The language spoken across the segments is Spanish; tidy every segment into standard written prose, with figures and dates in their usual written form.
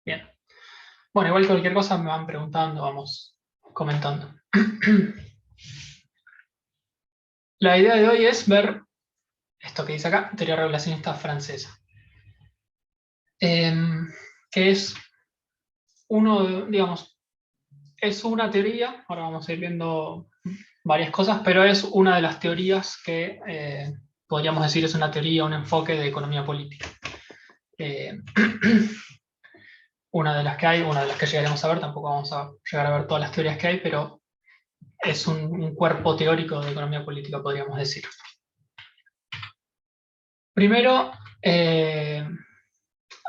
Bien. Bueno, igual cualquier cosa me van preguntando, vamos comentando. La idea de hoy es ver esto que dice acá, teoría regulacionista francesa, que es digamos, es una teoría, ahora vamos a ir viendo varias cosas, pero es una de las teorías que podríamos decir es una teoría, un enfoque de economía política. Eh, una de las que hay, una de las que llegaremos a ver, tampoco vamos a llegar a ver todas las teorías que hay, pero es un cuerpo teórico de economía política, podríamos decir. Primero,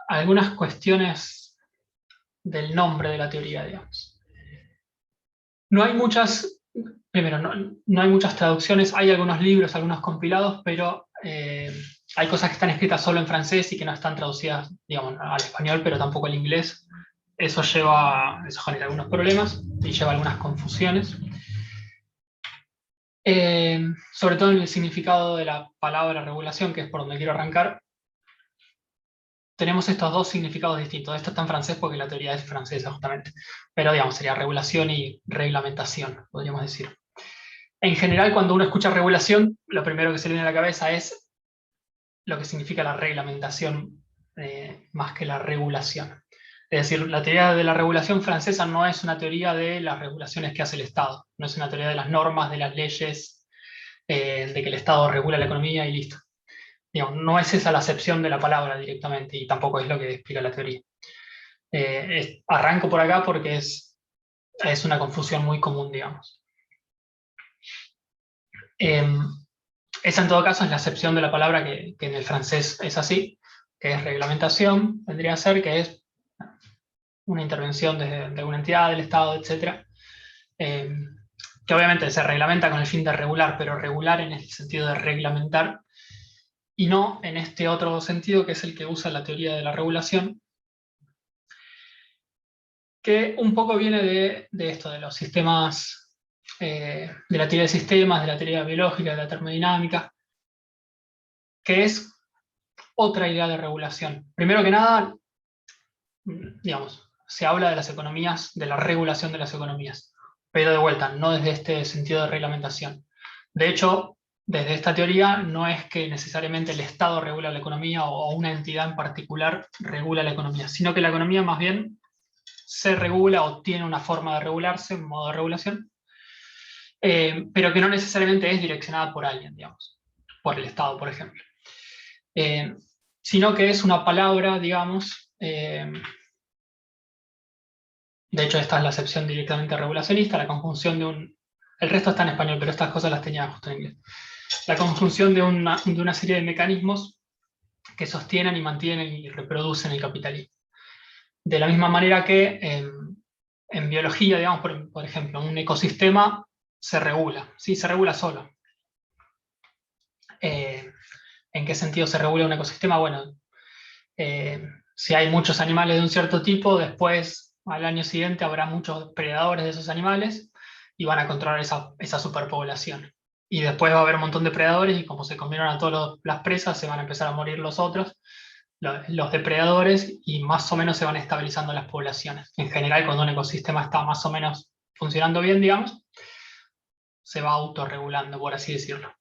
algunas cuestiones del nombre de la teoría, digamos. No hay muchas, primero, no hay muchas traducciones, hay algunos libros, algunos compilados, pero hay cosas que están escritas solo en francés y que no están traducidas, digamos, al español, pero tampoco al inglés. Eso genera algunos problemas y lleva a algunas confusiones. Sobre todo en el significado de la palabra regulación, que es por donde quiero arrancar, tenemos estos dos significados distintos. Esto está en francés porque la teoría es francesa, justamente. Pero, digamos, sería regulación y reglamentación, podríamos decir. En general, cuando uno escucha regulación, lo primero que se le viene a la cabeza es lo que significa la reglamentación más que la regulación. Es decir, la teoría de la regulación francesa no es una teoría de las regulaciones que hace el Estado, no es una teoría de las normas, de las leyes, de que el Estado regula la economía y listo. Digamos, no es esa la acepción de la palabra directamente y tampoco es lo que explica la teoría. Arranco por acá porque es una confusión muy común, digamos. Esa en todo caso es la acepción de la palabra que en el francés es así, que es reglamentación, vendría a ser que es una intervención de alguna entidad, del Estado, etc. Eh, que obviamente se reglamenta con el fin de regular, pero regular en el sentido de reglamentar y no en este otro sentido que es el que usa la teoría de la regulación, que un poco viene de esto, de los sistemas, de la teoría de sistemas, de la teoría biológica, de la termodinámica, que es otra idea de regulación. Primero que nada, digamos, se habla de las economías, de la regulación de las economías, pero de vuelta, no desde este sentido de reglamentación. De hecho, desde esta teoría no es que necesariamente el Estado regula la economía o una entidad en particular regula la economía, sino que la economía más bien se regula o tiene una forma de regularse, un modo de regulación, pero que no necesariamente es direccionada por alguien, digamos, por el Estado, por ejemplo. Eh, sino que es una palabra, digamos, de hecho esta es la acepción directamente regulacionista, la conjunción de un... El resto está en español, pero estas cosas las tenía justo en inglés. La conjunción de una serie de mecanismos que sostienen y mantienen y reproducen el capitalismo. De la misma manera que en biología, digamos, por ejemplo, un ecosistema se regula, ¿sí? Se regula solo. ¿En qué sentido se regula un ecosistema? Bueno, si hay muchos animales de un cierto tipo, después al año siguiente habrá muchos predadores de esos animales y van a controlar esa superpoblación. Y después va a haber un montón de predadores y como se comieron a todas las presas, se van a empezar a morir los otros, los depredadores, y más o menos se van estabilizando las poblaciones. En general, cuando un ecosistema está más o menos funcionando bien, digamos, se va autorregulando, por así decirlo.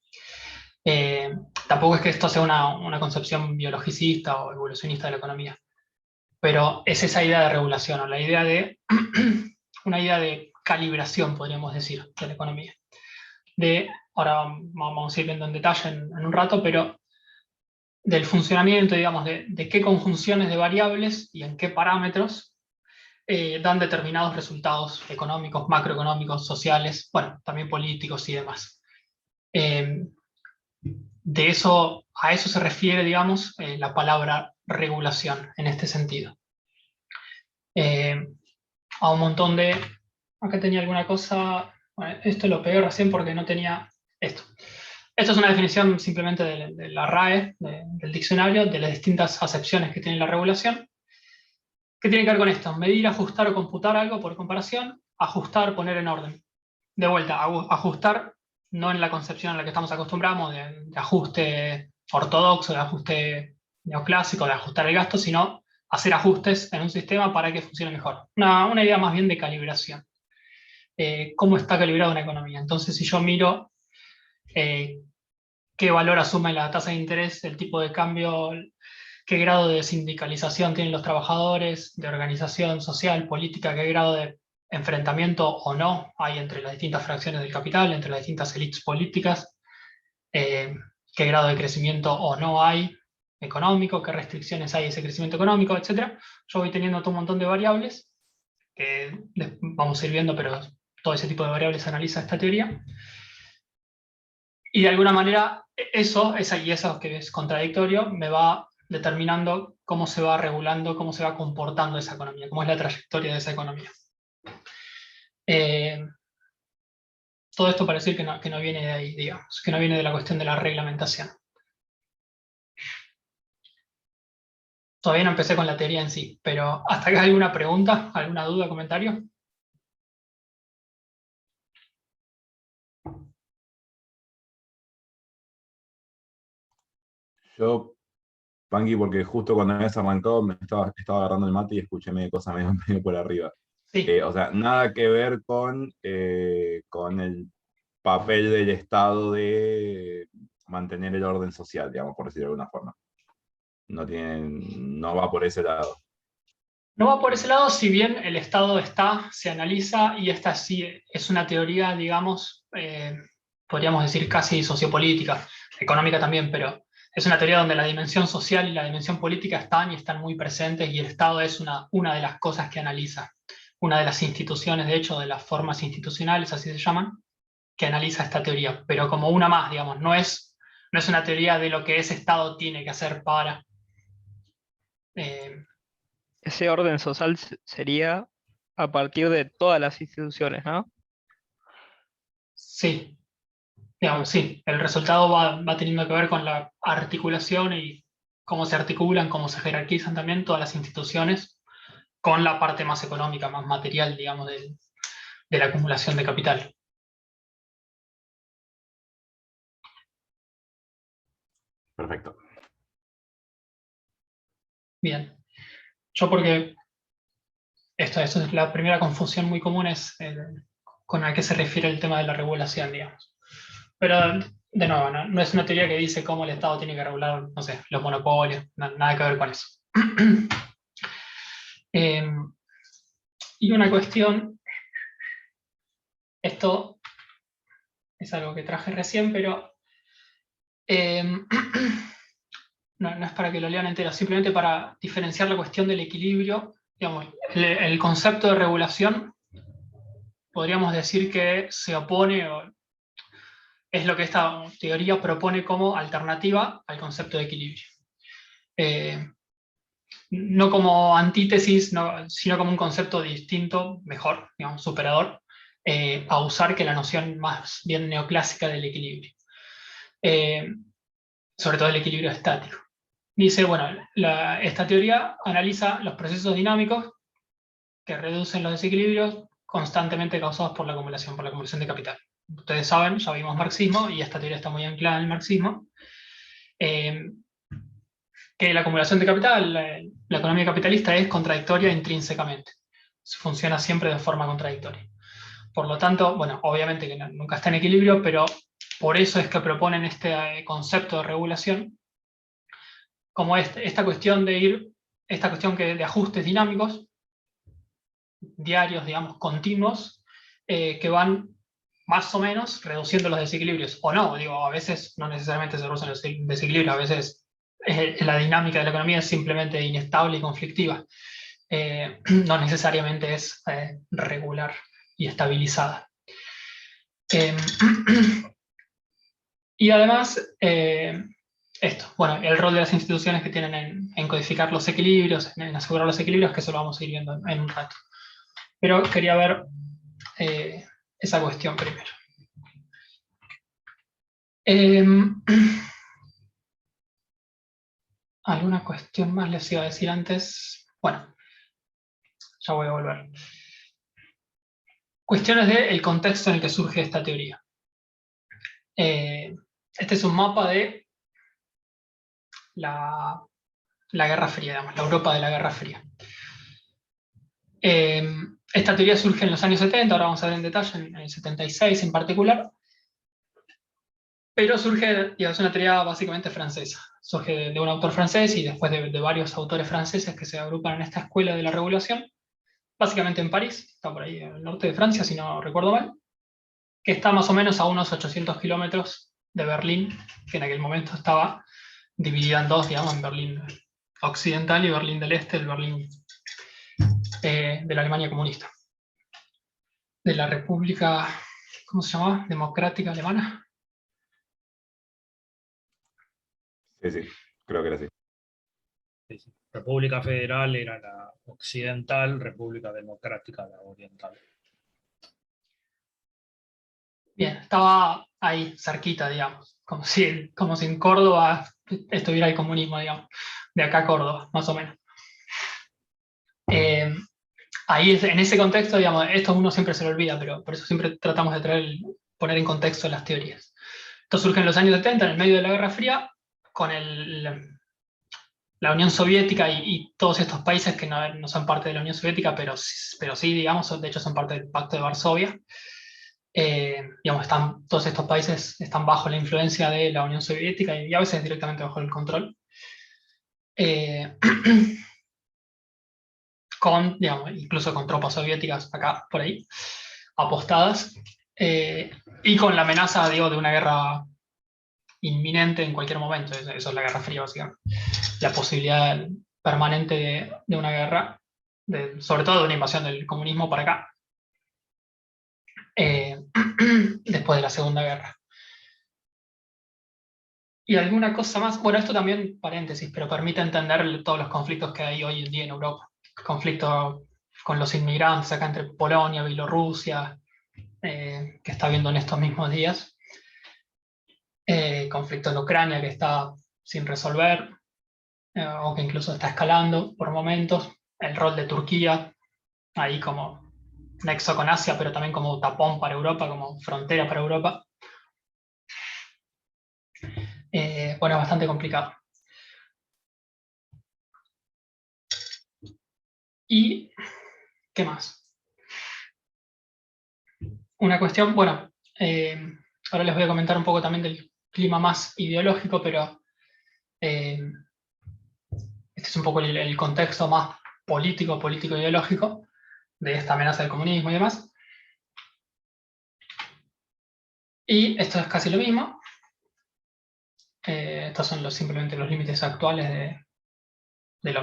Eh, Tampoco es que esto sea una concepción biologicista o evolucionista de la economía, pero es esa idea de regulación, o la idea de una idea de calibración, podríamos decir, de la economía. Ahora vamos a ir viendo en detalle en un rato, pero del funcionamiento, digamos, de qué conjunciones de variables y en qué parámetros dan determinados resultados económicos, macroeconómicos, sociales, bueno, también políticos y demás. A eso se refiere, digamos, la palabra regulación en este sentido. A un montón de... Acá tenía alguna cosa... Bueno, esto lo pegué recién porque no tenía esto. Esto es una definición simplemente de la RAE, del diccionario, de las distintas acepciones que tiene la regulación. ¿Qué tiene que ver con esto? Medir, ajustar o computar algo por comparación, ajustar, poner en orden. De vuelta, ajustar no en la concepción a la que estamos acostumbrados, de ajuste ortodoxo, de ajuste neoclásico, de ajustar el gasto, sino hacer ajustes en un sistema para que funcione mejor. Una idea más bien de calibración. ¿Cómo está calibrada una economía? Entonces, si yo miro qué valor asume la tasa de interés, el tipo de cambio, qué grado de sindicalización tienen los trabajadores, de organización social, política, qué grado de enfrentamiento o no hay entre las distintas fracciones del capital, entre las distintas élites políticas, qué grado de crecimiento o no hay económico, qué restricciones hay a ese crecimiento económico, etc. Yo voy teniendo todo un montón de variables que vamos a ir viendo, pero todo ese tipo de variables analiza esta teoría. Y de alguna manera eso que es contradictorio, me va determinando cómo se va regulando, cómo se va comportando esa economía, cómo es la trayectoria de esa economía. Todo esto para decir que no viene de ahí, digamos, que no viene de la cuestión de la reglamentación. Todavía no empecé con la teoría en sí, pero ¿hasta acá alguna pregunta, alguna duda, comentario? Yo, Panqui, porque justo cuando me habías arrancado estaba agarrando el mate y escuché medio cosas medio, medio por arriba. Sí. O sea, nada que ver con el papel del Estado de mantener el orden social, digamos, por decirlo de alguna forma. No va por ese lado. No va por ese lado, si bien el Estado se analiza, y esta sí es una teoría, digamos, podríamos decir casi sociopolítica, económica también, pero es una teoría donde la dimensión social y la dimensión política están muy presentes, y el Estado es una de las cosas que analiza, una de las instituciones, de hecho, de las formas institucionales, así se llaman, que analiza esta teoría, pero como una más, digamos, no es una teoría de lo que ese Estado tiene que hacer para... eh, Ese orden social sería a partir de todas las instituciones, ¿no? sí. Digamos, sí, el resultado va teniendo que ver con la articulación y cómo se articulan, cómo se jerarquizan también todas las instituciones con la parte más económica, más material, digamos, de la acumulación de capital. Perfecto. Bien. Yo porque esto es la primera confusión muy común es con a qué se refiere el tema de la regulación, digamos. Pero, de nuevo, no es una teoría que dice cómo el Estado tiene que regular, no sé, los monopolios, nada que ver con eso. Y una cuestión, esto es algo que traje recién, pero no es para que lo lean entero, simplemente para diferenciar la cuestión del equilibrio. Digamos, el concepto de regulación, podríamos decir que se opone, o es lo que esta teoría propone como alternativa al concepto de equilibrio. No como antítesis, sino como un concepto distinto, mejor, digamos, superador, a usar que la noción más bien neoclásica del equilibrio. Sobre todo el equilibrio estático. Dice, bueno, esta teoría analiza los procesos dinámicos que reducen los desequilibrios constantemente causados por la acumulación de capital. Ustedes saben, ya vimos marxismo, y esta teoría está muy anclada en el marxismo, que la acumulación de capital, la economía capitalista es contradictoria intrínsecamente. Funciona siempre de forma contradictoria. Por lo tanto, bueno, obviamente que nunca está en equilibrio, pero por eso es que proponen este concepto de regulación, como esta cuestión de ajustes dinámicos, diarios, digamos, continuos, que van más o menos reduciendo los desequilibrios, o no, digo, a veces no necesariamente se reducen los desequilibrios, a veces la dinámica de la economía es simplemente inestable y conflictiva, no necesariamente es regular y estabilizada. Y además, bueno, el rol de las instituciones que tienen en codificar los equilibrios, en asegurar los equilibrios, que eso lo vamos a ir viendo en un rato. Pero quería ver esa cuestión primero. ¿Alguna cuestión más les iba a decir antes? Bueno, ya voy a volver. Cuestiones del contexto en el que surge esta teoría. Este es un mapa de la Guerra Fría, digamos, la Europa de la Guerra Fría. Esta teoría surge en los años 70, ahora vamos a ver en detalle, en el 76 en particular, pero surge, digamos, una teoría básicamente francesa. Surge de un autor francés y después de varios autores franceses que se agrupan en esta escuela de la regulación, básicamente en París, está por ahí en el norte de Francia, si no recuerdo mal, que está más o menos a unos 800 kilómetros de Berlín, que en aquel momento estaba dividida en dos, digamos, en Berlín occidental y Berlín del Este, el Berlín de la Alemania comunista. De la República, ¿cómo se llamaba? Democrática Alemana. Sí, creo que era así. Sí, sí. República Federal era la occidental, República Democrática la oriental. Bien, estaba ahí, cerquita, digamos, como si en Córdoba estuviera el comunismo, digamos, de acá a Córdoba, más o menos. Ahí, en ese contexto, digamos, esto uno siempre se lo olvida, pero por eso siempre tratamos de poner en contexto las teorías. Esto surge en los años 70, en el medio de la Guerra Fría, con la Unión Soviética y todos estos países que no son parte de la Unión Soviética, pero sí, digamos, de hecho son parte del Pacto de Varsovia. Digamos, todos estos países están bajo la influencia de la Unión Soviética y a veces directamente bajo el control. Digamos, incluso con tropas soviéticas acá, por ahí, apostadas, y con la amenaza, digo, de una guerra inminente en cualquier momento. Eso es la Guerra Fría, básicamente. La posibilidad permanente de una guerra, sobre todo de una invasión del comunismo para acá, después de la Segunda Guerra. Y alguna cosa más, bueno, esto también, paréntesis, pero permite entender todos los conflictos que hay hoy en día en Europa. Conflicto con los inmigrantes acá entre Polonia, Bielorrusia, que está habiendo en estos mismos días. Conflicto en Ucrania que está sin resolver, o que incluso está escalando por momentos. El rol de Turquía, ahí como nexo con Asia, pero también como tapón para Europa, como frontera para Europa. Bueno, es bastante complicado. ¿Y qué más? Una cuestión, bueno, ahora les voy a comentar un poco también del clima más ideológico, pero este es un poco el contexto más político-ideológico de esta amenaza del comunismo y demás. Y esto es casi lo mismo. Estos son simplemente los límites actuales de lo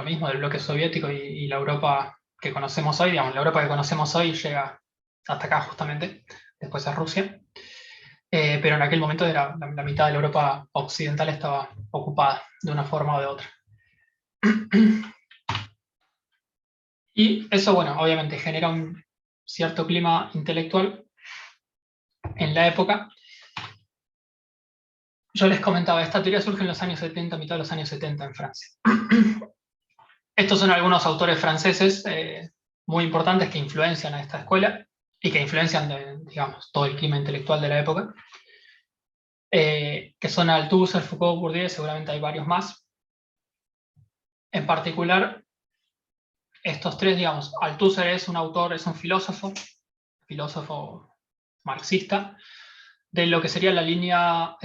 mismo, del bloque soviético y la Europa que conocemos hoy. Digamos, la Europa que conocemos hoy llega hasta acá justamente, después a Rusia. Pero en aquel momento la mitad de la Europa occidental estaba ocupada de una forma o de otra. Y eso, bueno, obviamente genera un cierto clima intelectual en la época. Yo les comentaba, esta teoría surge en los años 70, mitad de los años 70 en Francia. Estos son algunos autores franceses muy importantes que influencian a esta escuela y que influencian, digamos, todo el clima intelectual de la época. Que son Althusser, Foucault, Bourdieu, seguramente hay varios más. En particular, estos tres, digamos, Althusser es un autor, es un filósofo marxista, de lo que sería la línea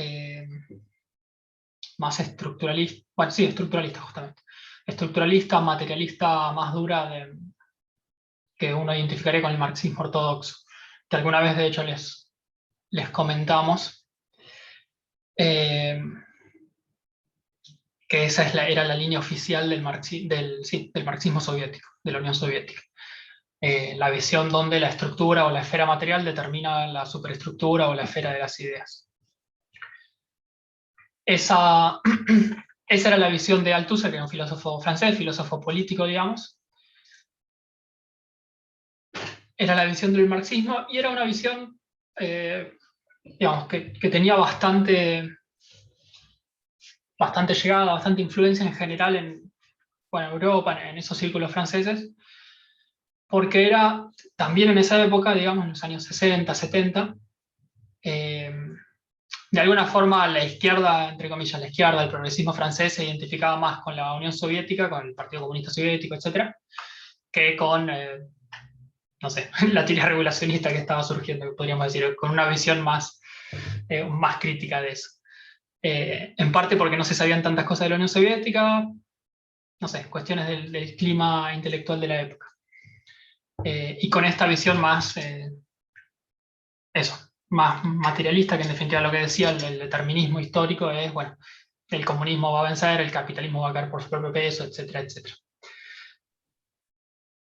más estructuralista, bueno, sí, estructuralista justamente, estructuralista, materialista, más dura, que uno identificaría con el marxismo ortodoxo, que alguna vez de hecho les comentamos, que esa era la línea oficial del marxismo soviético, de la Unión Soviética. La visión donde la estructura o la esfera material determina la superestructura o la esfera de las ideas. Esa era la visión de Althusser, que era un filósofo francés, filósofo político, digamos. Era la visión del marxismo y era una visión, digamos, que tenía bastante llegada, bastante influencia en general en Europa, en esos círculos franceses, porque era también en esa época, digamos, en los años 60, 70, de alguna forma la izquierda, entre comillas, la izquierda, el progresismo francés se identificaba más con la Unión Soviética, con el Partido Comunista Soviético, etcétera, que con, no sé, la teoría regulacionista que estaba surgiendo, podríamos decir, con una visión más crítica de eso. En parte porque no se sabían tantas cosas de la Unión Soviética, no sé, cuestiones del clima intelectual de la época. Y con esta visión más, más materialista, que en definitiva lo que decía el determinismo histórico es, bueno, el comunismo va a vencer, el capitalismo va a caer por su propio peso, etcétera, etcétera.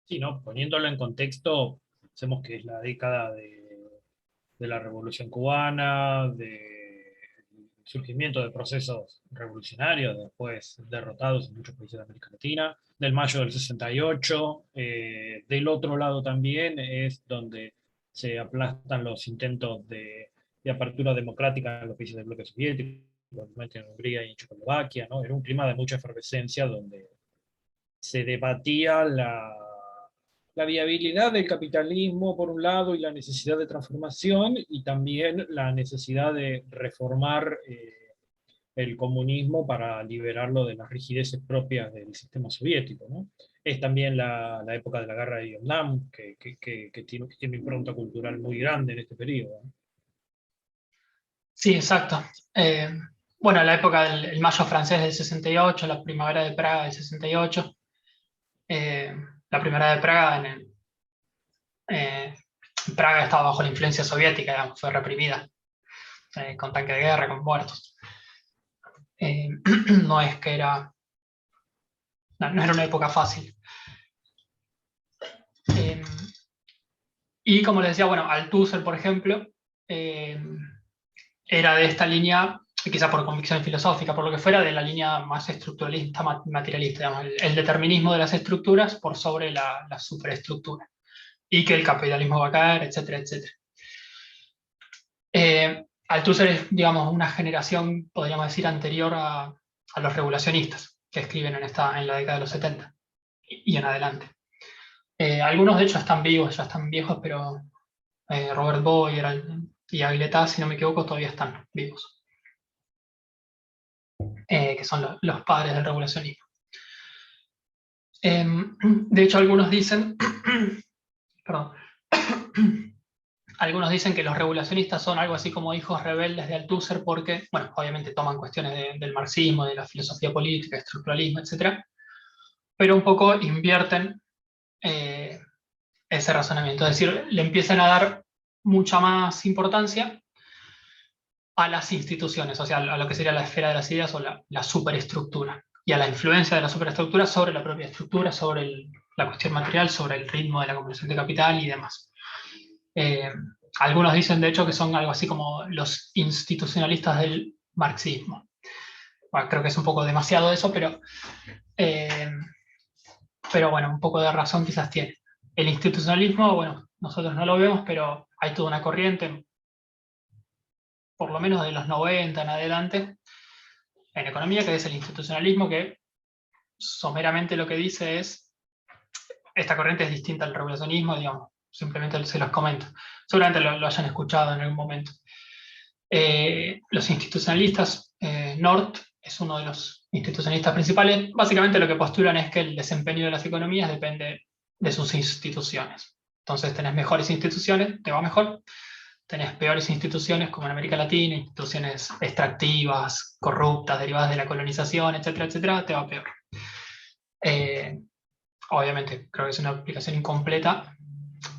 Sí, ¿no? Poniéndolo en contexto, pensemos que es la década de la Revolución Cubana, del surgimiento de procesos revolucionarios, después derrotados en muchos países de América Latina, del mayo del 68, del otro lado también es donde se aplastan los intentos de apertura democrática en los países del bloque soviético, en Hungría y en Checoslovaquia, ¿no? Era un clima de mucha efervescencia donde se debatía la viabilidad del capitalismo por un lado y la necesidad de transformación y también la necesidad de reformar el comunismo para liberarlo de las rigideces propias del sistema soviético, ¿no? Es también la época de la guerra de Vietnam, que tiene una impronta cultural muy grande en este periodo, ¿no? Sí, exacto. Bueno, la época del mayo francés del 68, la primavera de Praga del 68, la primavera de Praga eh, Praga estaba bajo la influencia soviética, digamos, fue reprimida, con tanque de guerra, con muertos. No es que era, no era una época fácil. Y como les decía, bueno, Althusser, por ejemplo, era de esta línea, quizá por convicción filosófica, por lo que fuera, de la línea más estructuralista, materialista, digamos, el determinismo de las estructuras por sobre la superestructura, y que el capitalismo va a caer, etcétera, etcétera. Althusser es, digamos, una generación, podríamos decir, anterior a los regulacionistas que escriben en la década de los 70 y en adelante. Algunos, de hecho, están vivos, ya están viejos, pero Robert Boyer y Aguiletá, si no me equivoco, todavía están vivos, que son los padres del regulacionismo. De hecho, algunos dicen, perdón, algunos dicen que los regulacionistas son algo así como hijos rebeldes de Althusser porque, bueno, obviamente toman cuestiones del marxismo, de la filosofía política, estructuralismo, etc., pero un poco invierten ese razonamiento, es decir, le empiezan a dar mucha más importancia a las instituciones, o sea, a lo que sería la esfera de las ideas o la superestructura, y a la influencia de la superestructura sobre la propia estructura, sobre la cuestión material, sobre el ritmo de la acumulación de capital y demás. Algunos dicen, de hecho, que son algo así como los institucionalistas del marxismo. Bueno, creo que es un poco demasiado eso, pero bueno, un poco de razón quizás tiene. El institucionalismo, bueno, nosotros no lo vemos, pero hay toda una corriente, por lo menos de los 90 en adelante, en economía, que es el institucionalismo, que someramente lo que dice es, esta corriente es distinta al regulacionismo, digamos, simplemente se los comento. Seguramente lo hayan escuchado en algún momento. Los institucionalistas, North es uno de los institucionalistas principales, básicamente lo que postulan es que el desempeño de las economías depende de sus instituciones. Entonces tenés mejores instituciones, te va mejor. Tenés peores instituciones, como en América Latina, instituciones extractivas, corruptas, derivadas de la colonización, etcétera, etcétera, te va peor. Obviamente, creo que es una aplicación incompleta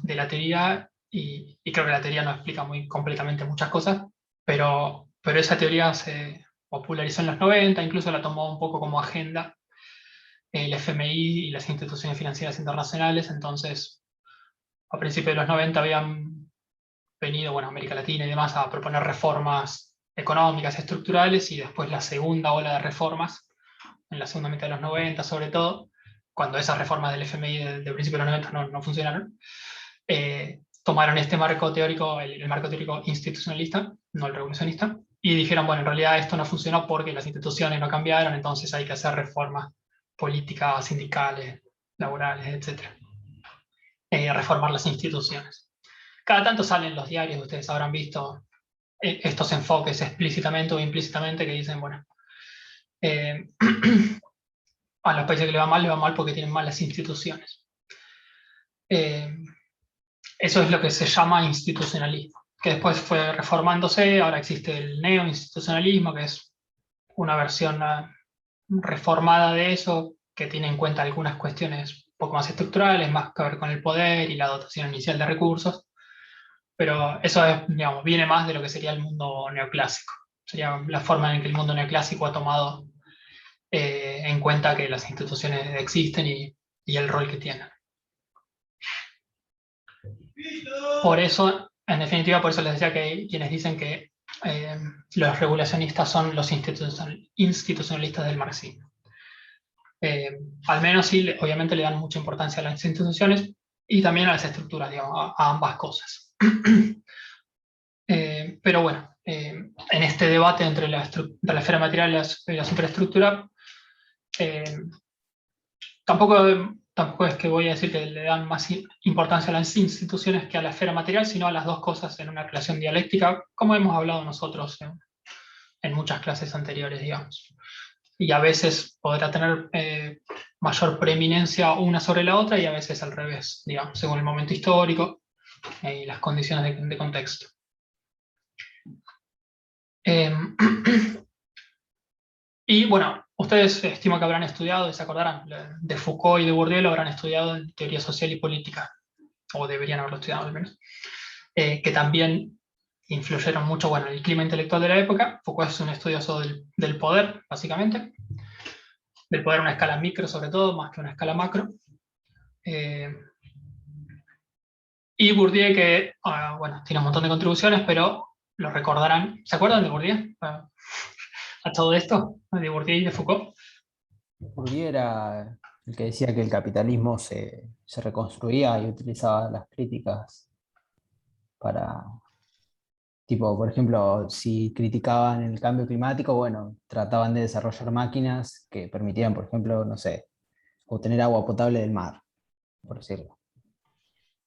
de la teoría, y creo que la teoría no explica muy completamente muchas cosas, pero esa teoría se popularizó en los 90, incluso la tomó un poco como agenda el FMI y las instituciones financieras internacionales. Entonces, a principios de los 90 habían venido, bueno, América Latina y demás, a proponer reformas económicas, estructurales, y después la segunda ola de reformas, en la segunda mitad de los 90 sobre todo, cuando esas reformas del FMI de principios de los 90 no funcionaron, tomaron este marco teórico, el marco teórico institucionalista, no el revolucionista, y dijeron, bueno, en realidad esto no funcionó porque las instituciones no cambiaron, entonces hay que hacer reformas políticas, sindicales, laborales, etc. Reformar las instituciones. Cada tanto salen los diarios, ustedes habrán visto estos enfoques explícitamente o implícitamente que dicen, bueno, a los países que le va mal porque tienen malas instituciones. Eso es lo que se llama institucionalismo, que después fue reformándose. Ahora existe el neoinstitucionalismo, que es una versión reformada de eso, que tiene en cuenta algunas cuestiones un poco más estructurales, más que ver con el poder y la dotación inicial de recursos, pero eso es, digamos, viene más de lo que sería el mundo neoclásico. Sería la forma en que el mundo neoclásico ha tomado en cuenta que las instituciones existen y el rol que tienen. Por eso, en definitiva, por eso les decía que hay quienes dicen que los regulacionistas son los institucionalistas del marxismo. Al menos sí, obviamente le dan mucha importancia a las instituciones y también a las estructuras, digamos, a ambas cosas. Pero bueno, en este debate entre la esfera material y la superestructura, tampoco es que voy a decir que le dan más importancia a las instituciones que a la esfera material, sino a las dos cosas en una relación dialéctica, como hemos hablado nosotros en muchas clases anteriores, digamos. Y a veces podrá tener mayor preeminencia una sobre la otra y a veces al revés, digamos, según el momento histórico y las condiciones de contexto. Y bueno, ustedes estimo que habrán estudiado, y se acordarán, de Foucault y de Bourdieu lo habrán estudiado en teoría social y política, o deberían haberlo estudiado al menos, que también influyeron mucho, bueno, en el clima intelectual de la época. Foucault es un estudioso del poder, básicamente, del poder a una escala micro sobre todo, más que una escala macro. Y Bourdieu, que, bueno, tiene un montón de contribuciones, pero lo recordarán. ¿Se acuerdan de Bourdieu? A todo esto, de Bourdieu y de Foucault. Bourdieu era el que decía que el capitalismo se reconstruía y utilizaba las críticas para, tipo, por ejemplo, si criticaban el cambio climático, bueno, trataban de desarrollar máquinas que permitían, por ejemplo, no sé, obtener agua potable del mar, por decirlo.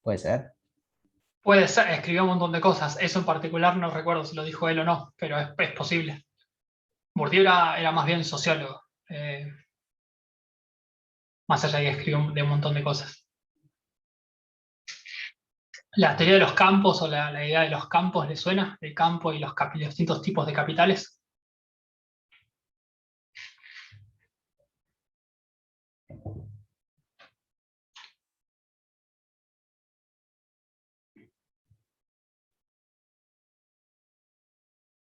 ¿Puede ser? Puede ser, escribió un montón de cosas. Eso en particular no recuerdo si lo dijo él o no, pero es posible. Bourdieu era más bien sociólogo, más allá de que escribió de un montón de cosas. ¿La teoría de los campos o la idea de los campos le suena? ¿El campo y los distintos tipos de capitales?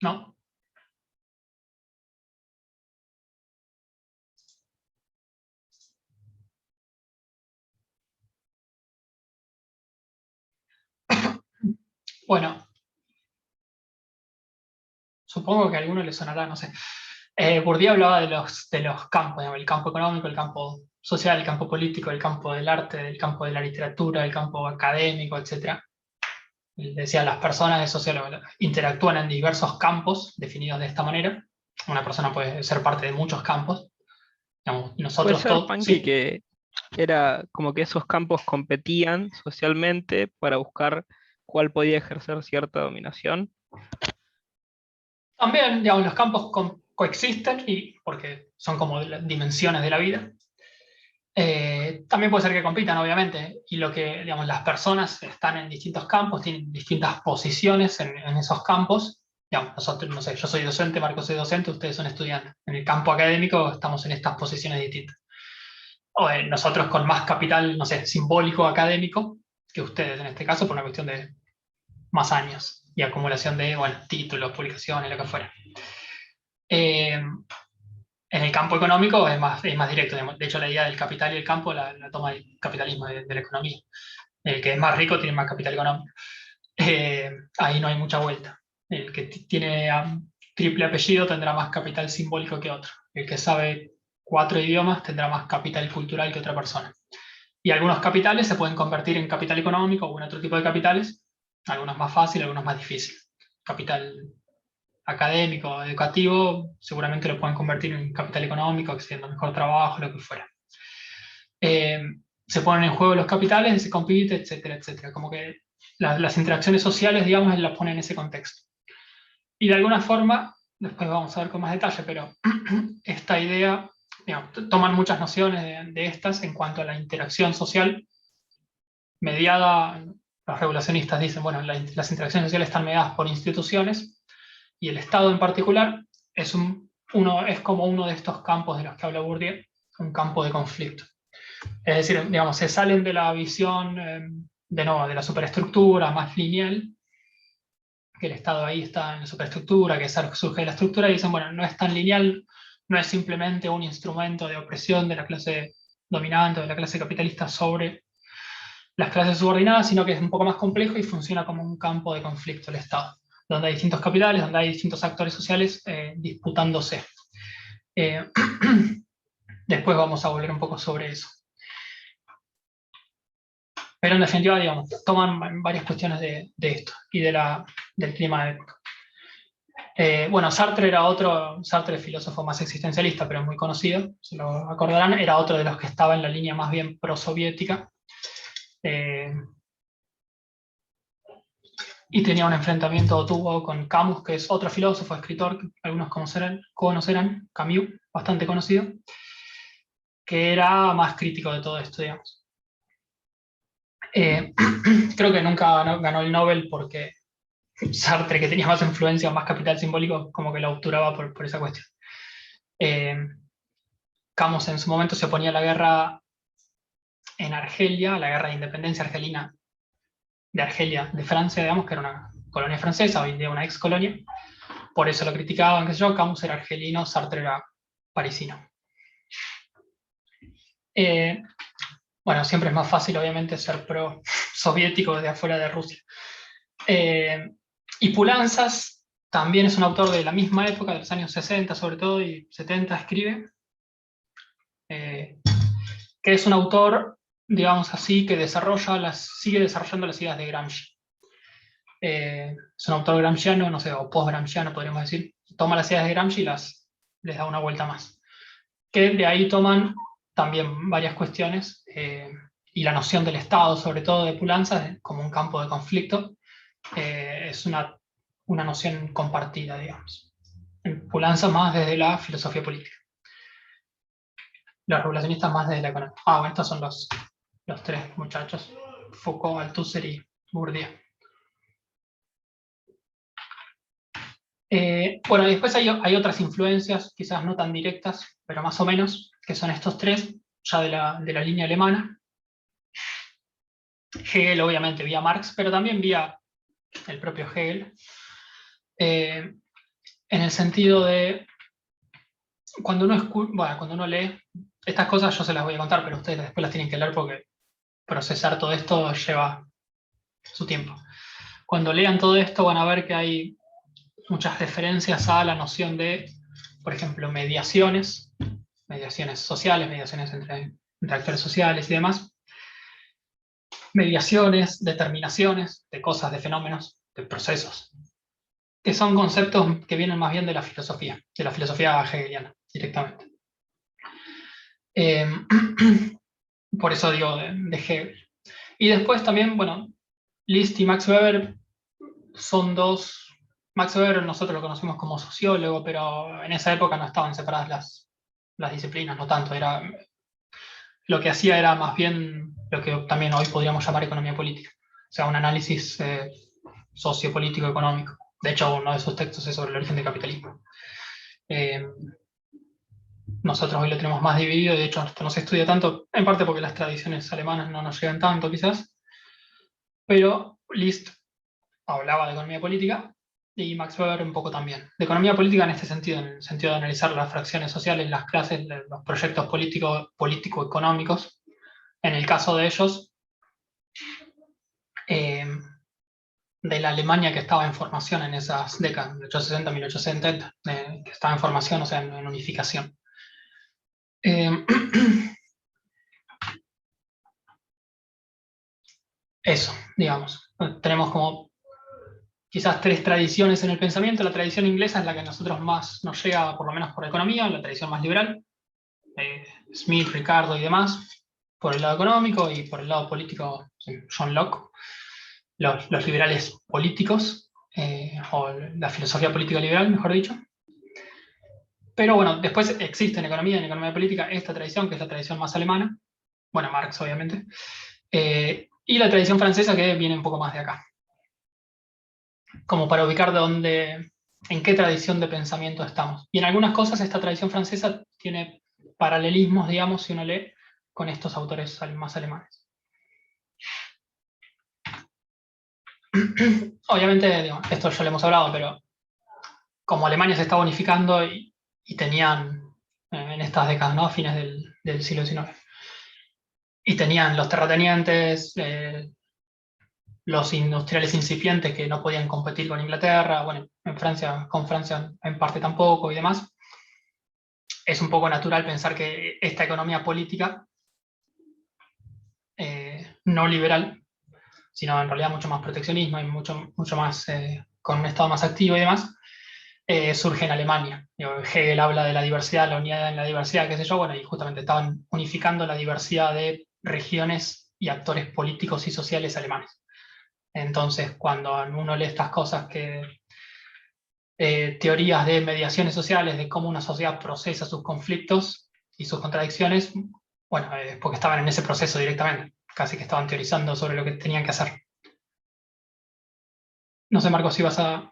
¿No? Bueno, supongo que a alguno le sonará, no sé. Bourdieu hablaba de los campos, digamos, el campo económico, el campo social, el campo político, el campo del arte, el campo de la literatura, el campo académico, etc. Y decía, las personas de sociólogos interactúan en diversos campos definidos de esta manera. Una persona puede ser parte de muchos campos. Digamos, Puede nosotros ser, todos... Panqui, Sí. que era como que esos campos competían socialmente para buscar cuál podía ejercer cierta dominación. También, digamos, los campos coexisten porque son como dimensiones de la vida. También puede ser que compitan, obviamente, y lo que, digamos, las personas están en distintos campos, tienen distintas posiciones en esos campos. Digamos, nosotros, no sé, yo soy docente, Marcos es docente, ustedes son estudiantes. En el campo académico estamos en estas posiciones distintas. O nosotros con más capital, no sé, simbólico académico que ustedes en este caso, por una cuestión de más años y acumulación de, bueno, títulos, publicaciones, lo que fuera. En el campo económico es más directo. De hecho, la idea del capital y el campo la toma el capitalismo de la economía. El que es más rico tiene más capital económico. Ahí no hay mucha vuelta. El que tiene triple apellido tendrá más capital simbólico que otro. El que sabe 4 idiomas tendrá más capital cultural que otra persona. Y algunos capitales se pueden convertir en capital económico o en otro tipo de capitales, algunos más fáciles, algunos más difíciles. Capital académico, educativo, seguramente lo pueden convertir en capital económico, accediendo a mejor trabajo, lo que fuera. Se ponen en juego los capitales, se compite, etcétera, etcétera. Como que las interacciones sociales, digamos, las ponen en ese contexto. Y de alguna forma, después vamos a ver con más detalle, pero esta idea, digamos, toman muchas nociones de estas en cuanto a la interacción social mediada. Los regulacionistas dicen, bueno, las interacciones sociales están mediadas por instituciones, y el Estado en particular es como uno de estos campos de los que habla Bourdieu, un campo de conflicto. Es decir, digamos, se salen de la visión, de nuevo, de la superestructura más lineal, que el Estado ahí está en la superestructura, que surge de la estructura, y dicen, bueno, no es tan lineal, no es simplemente un instrumento de opresión de la clase dominante, de la clase capitalista sobre las clases subordinadas, sino que es un poco más complejo y funciona como un campo de conflicto el Estado, donde hay distintos capitales, donde hay distintos actores sociales disputándose. Después vamos a volver un poco sobre eso. Pero en definitiva, digamos, toman varias cuestiones de esto y del clima de época. Bueno, Sartre, filósofo más existencialista, pero muy conocido, se lo acordarán, era otro de los que estaba en la línea más bien prosoviética. Y tenía un enfrentamiento, tuvo con Camus, que es otro filósofo, escritor, que algunos conocerán, Camus, bastante conocido, que era más crítico de todo esto, digamos. Creo que nunca ganó el Nobel porque Sartre, que tenía más influencia, más capital simbólico, como que lo obturaba por esa cuestión. Camus en su momento se oponía a la guerra en Argelia, a la guerra de independencia argelina de Argelia, de Francia, digamos, que era una colonia francesa, hoy en día una ex colonia. Por eso lo criticaban, qué sé yo. Camus era argelino, Sartre era parisino. Bueno, siempre es más fácil, obviamente, ser pro-soviético desde afuera de Rusia. Y Poulantzas también es un autor de la misma época, de los años 60 sobre todo, y 70 escribe, que es un autor, digamos así, que sigue desarrollando las ideas de Gramsci. Es un autor gramsciano, no sé, o post-gramsciano podríamos decir. Toma las ideas de Gramsci y les da una vuelta más. Que de ahí toman también varias cuestiones, y la noción del Estado, sobre todo de Poulantzas, como un campo de conflicto, es una noción compartida, digamos. Poulantzas más desde la filosofía política. Los regulacionistas más desde la economía. Bueno, estos son los tres muchachos, Foucault, Althusser y Bourdieu. Bueno, y después hay otras influencias, quizás no tan directas, pero más o menos, que son estos tres, ya de la línea alemana. Hegel, obviamente, vía Marx, pero también vía el propio Hegel, en el sentido de, cuando uno lee, estas cosas yo se las voy a contar, pero ustedes después las tienen que leer porque procesar todo esto lleva su tiempo. Cuando lean todo esto van a ver que hay muchas referencias a la noción de, por ejemplo, mediaciones sociales, mediaciones entre actores sociales y demás, mediaciones, determinaciones de cosas, de fenómenos, de procesos, que son conceptos que vienen más bien de la filosofía hegeliana, directamente. Por eso digo de Hegel. Y después también, bueno, List y Max Weber son dos. Max Weber nosotros lo conocemos como sociólogo, pero en esa época no estaban separadas las disciplinas, no tanto. Lo que hacía era más bien lo que también hoy podríamos llamar economía política. O sea, un análisis sociopolítico económico. De hecho, uno de sus textos es sobre el origen del capitalismo. Nosotros hoy lo tenemos más dividido, de hecho esto no se estudia tanto, en parte porque las tradiciones alemanas no nos llegan tanto quizás, pero List hablaba de economía política y Max Weber un poco también. De economía política en este sentido, en el sentido de analizar las fracciones sociales, las clases, los proyectos político-económicos, en el caso de ellos, de la Alemania que estaba en formación en esas décadas, 1860-1870, que estaba en formación, o sea, en unificación. Eso, digamos. Tenemos como quizás tres tradiciones en el pensamiento. La tradición inglesa es la que a nosotros más nos llega, por lo menos por economía, la tradición más liberal. Smith, Ricardo y demás, por el lado económico, y por el lado político, John Locke, los liberales políticos, o la filosofía política liberal, mejor dicho. Pero bueno, después existe en economía política, esta tradición, que es la tradición más alemana, bueno, Marx obviamente, y la tradición francesa que viene un poco más de acá, como para ubicar en qué tradición de pensamiento estamos. Y en algunas cosas esta tradición francesa tiene paralelismos, digamos, si uno lee, con estos autores más alemanes. Obviamente, digo, esto ya lo hemos hablado, pero como Alemania se estaba unificando y tenían en estas décadas, ¿no? A fines del siglo XIX, y tenían los terratenientes, los industriales incipientes que no podían competir con Inglaterra, bueno, con Francia en parte tampoco y demás, es un poco natural pensar que esta economía política no liberal, sino en realidad mucho más proteccionismo y mucho más con un Estado más activo y demás, surge en Alemania. Hegel habla de la diversidad, la unidad en la diversidad, qué sé yo, bueno, y justamente estaban unificando la diversidad de regiones y actores políticos y sociales alemanes. Entonces, cuando uno lee estas cosas teorías de mediaciones sociales, de cómo una sociedad procesa sus conflictos y sus contradicciones, bueno, es porque estaban en ese proceso directamente, casi que estaban teorizando sobre lo que tenían que hacer. No sé, Marcos, si vas a...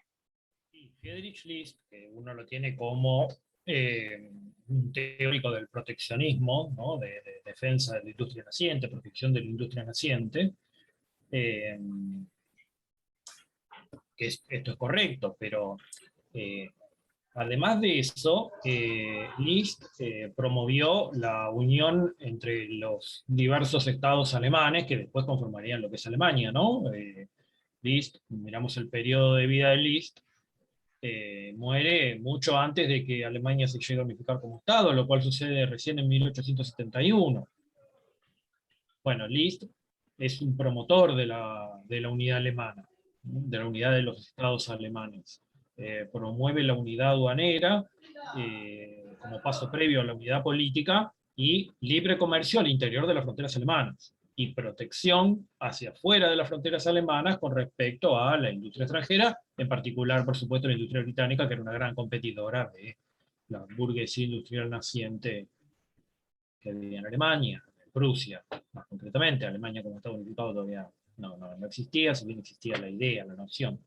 Friedrich List, que uno lo tiene como un teórico del proteccionismo, ¿no? de defensa de la industria naciente, protección de la industria naciente, que esto es correcto, pero además de eso, List promovió la unión entre los diversos estados alemanes que después conformarían lo que es Alemania, ¿no? List, miramos el periodo de vida de List, muere mucho antes de que Alemania se llegue a unificar como Estado, lo cual sucede recién en 1871. Bueno, List es un promotor de la unidad alemana, de la unidad de los estados alemanes. Promueve la unidad aduanera como paso previo a la unidad política y libre comercio al interior de las fronteras alemanas y protección hacia afuera de las fronteras alemanas con respecto a la industria extranjera, en particular, por supuesto, la industria británica, que era una gran competidora de la burguesía industrial naciente que vivía en Alemania, en Prusia, más concretamente. Alemania como Estado unificado todavía no existía, si bien existía la idea, la noción.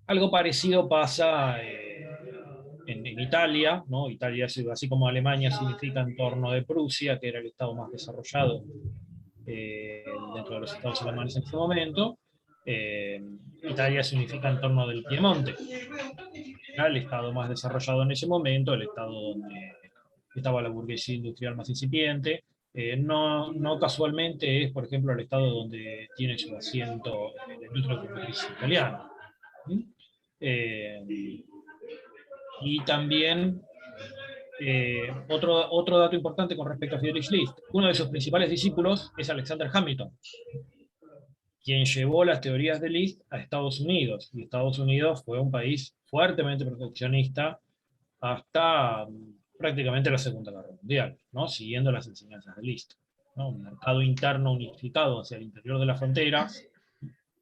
Algo parecido pasa en Italia, ¿no? Italia, así como Alemania, significa en torno de Prusia, que era el estado más desarrollado dentro de los estados alemanes en ese momento. Italia significa en torno del Piemonte, era el estado más desarrollado en ese momento, el estado donde estaba la burguesía industrial más incipiente. No casualmente es, por ejemplo, el estado donde tiene su asiento la industria automotriz italiana. Y también otro dato importante con respecto a Friedrich List, uno de sus principales discípulos es Alexander Hamilton, quien llevó las teorías de List a Estados Unidos, y Estados Unidos fue un país fuertemente proteccionista hasta prácticamente la Segunda Guerra Mundial, ¿no? Siguiendo las enseñanzas de List, ¿no? Un mercado interno unificado hacia el interior de las fronteras,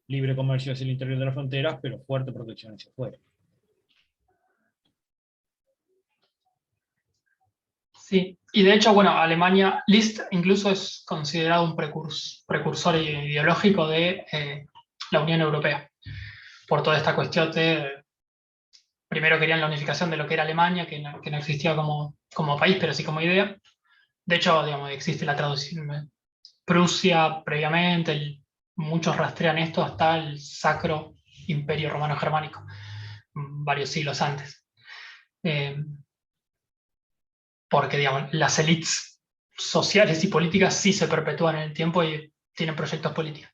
libre comercio hacia el interior de las fronteras, pero fuerte protección hacia afuera. Sí, y de hecho, bueno, Alemania, List incluso es considerado un precursor ideológico de la Unión Europea, por toda esta cuestión de, primero querían la unificación de lo que era Alemania, que no existía como país, pero sí como idea. De hecho, digamos, existe la traducción, Prusia previamente, muchos rastrean esto hasta el Sacro Imperio Romano Germánico, varios siglos antes. Porque, digamos, las élites sociales y políticas sí se perpetúan en el tiempo y tienen proyectos políticos.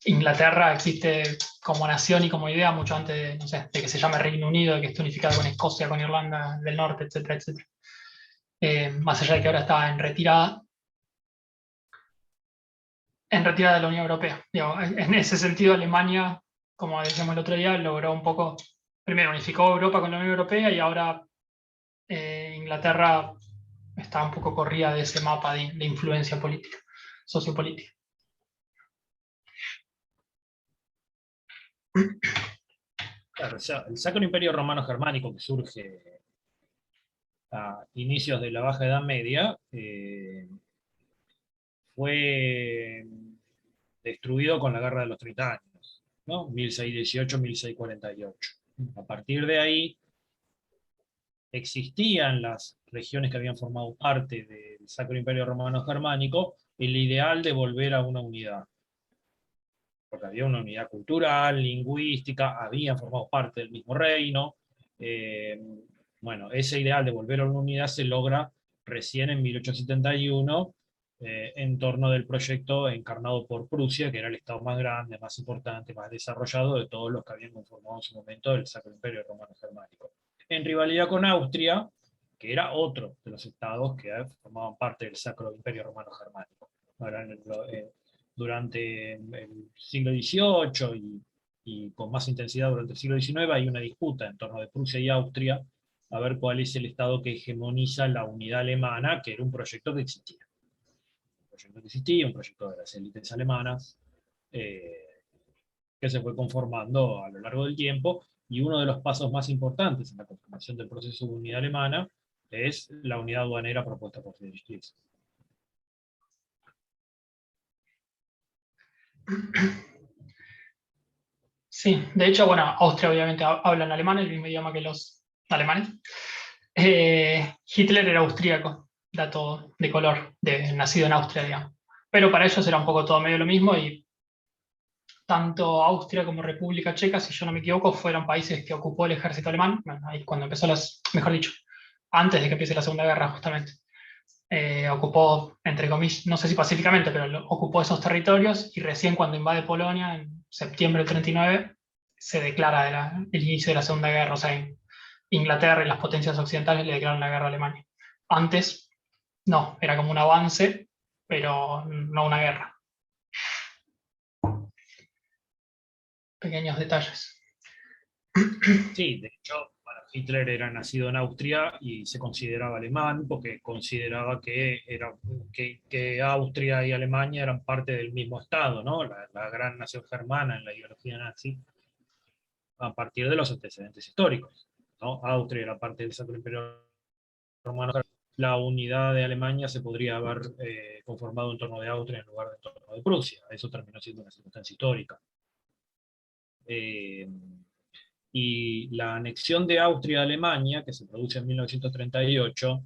Inglaterra existe como nación y como idea mucho antes de, no sé, de que se llame Reino Unido, de que esté unificado con Escocia, con Irlanda del Norte, etcétera, etcétera. Más allá de que ahora está en retirada de la Unión Europea. Digo, en ese sentido, Alemania, como decíamos el otro día, logró un poco, primero unificó Europa con la Unión Europea y ahora Inglaterra está un poco corrida de ese mapa de influencia política, sociopolítica. Claro, o sea, el Sacro Imperio Romano Germánico, que surge a inicios de la Baja Edad Media, fue destruido con la Guerra de los 30 años, ¿no? 1618-1648. A partir de ahí existían las regiones que habían formado parte del Sacro Imperio Romano Germánico, el ideal de volver a una unidad. Porque había una unidad cultural, lingüística, habían formado parte del mismo reino. Bueno, ese ideal de volver a una unidad se logra recién en 1871, en torno del proyecto encarnado por Prusia, que era el estado más grande, más importante, más desarrollado de todos los que habían conformado en su momento el Sacro Imperio Romano Germánico. En rivalidad con Austria, que era otro de los estados que formaban parte del Sacro Imperio Romano Germánico. Durante el siglo XVIII y con más intensidad durante el siglo XIX hay una disputa en torno de Prusia y Austria a ver cuál es el estado que hegemoniza la unidad alemana, que era un proyecto que existía. Un proyecto de las élites alemanas, que se fue conformando a lo largo del tiempo, y uno de los pasos más importantes en la conformación del proceso de unidad alemana es la unidad aduanera propuesta por Friedrich List. Sí, de hecho, bueno, Austria obviamente habla en alemán, el mismo idioma que los alemanes. Hitler era austríaco, dato de color, nacido en Austria, digamos. Pero para ellos era un poco todo medio lo mismo, y tanto Austria como República Checa, si yo no me equivoco, fueron países que ocupó el ejército alemán, bueno, ahí cuando empezó mejor dicho, antes de que empiece la Segunda Guerra, justamente. Ocupó, entre comillas, no sé si pacíficamente, pero ocupó esos territorios, y recién cuando invade Polonia, en septiembre del 39, se declara el inicio de la Segunda Guerra. O sea, Inglaterra y las potencias occidentales le declaran la guerra a Alemania. Antes, no, era como un avance, pero no una guerra. Pequeños detalles. Sí, de hecho, bueno, Hitler era nacido en Austria y se consideraba alemán porque consideraba que Austria y Alemania eran parte del mismo Estado, ¿no? La gran nación germana en la ideología nazi, a partir de los antecedentes históricos, ¿no? Austria era parte del Sacro Imperio Romano. La unidad de Alemania se podría haber conformado en torno de Austria en lugar de en torno de Prusia. Eso terminó siendo una circunstancia histórica. Y la anexión de Austria a Alemania, que se produce en 1938,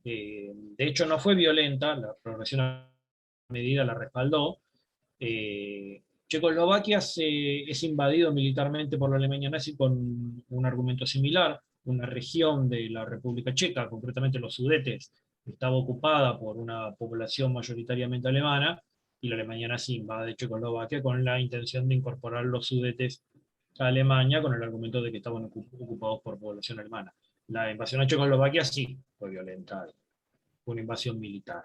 de hecho no fue violenta, la progresión a medida la respaldó. Checoslovaquia es invadido militarmente por la Alemania nazi con un argumento similar. Una región de la República Checa, concretamente los Sudetes, estaba ocupada por una población mayoritariamente alemana, y la Alemania nazi invade Checoslovaquia con la intención de incorporar los Sudetes a Alemania, con el argumento de que estaban ocupados por población alemana. La invasión a Checoslovaquia sí fue violenta, fue una invasión militar.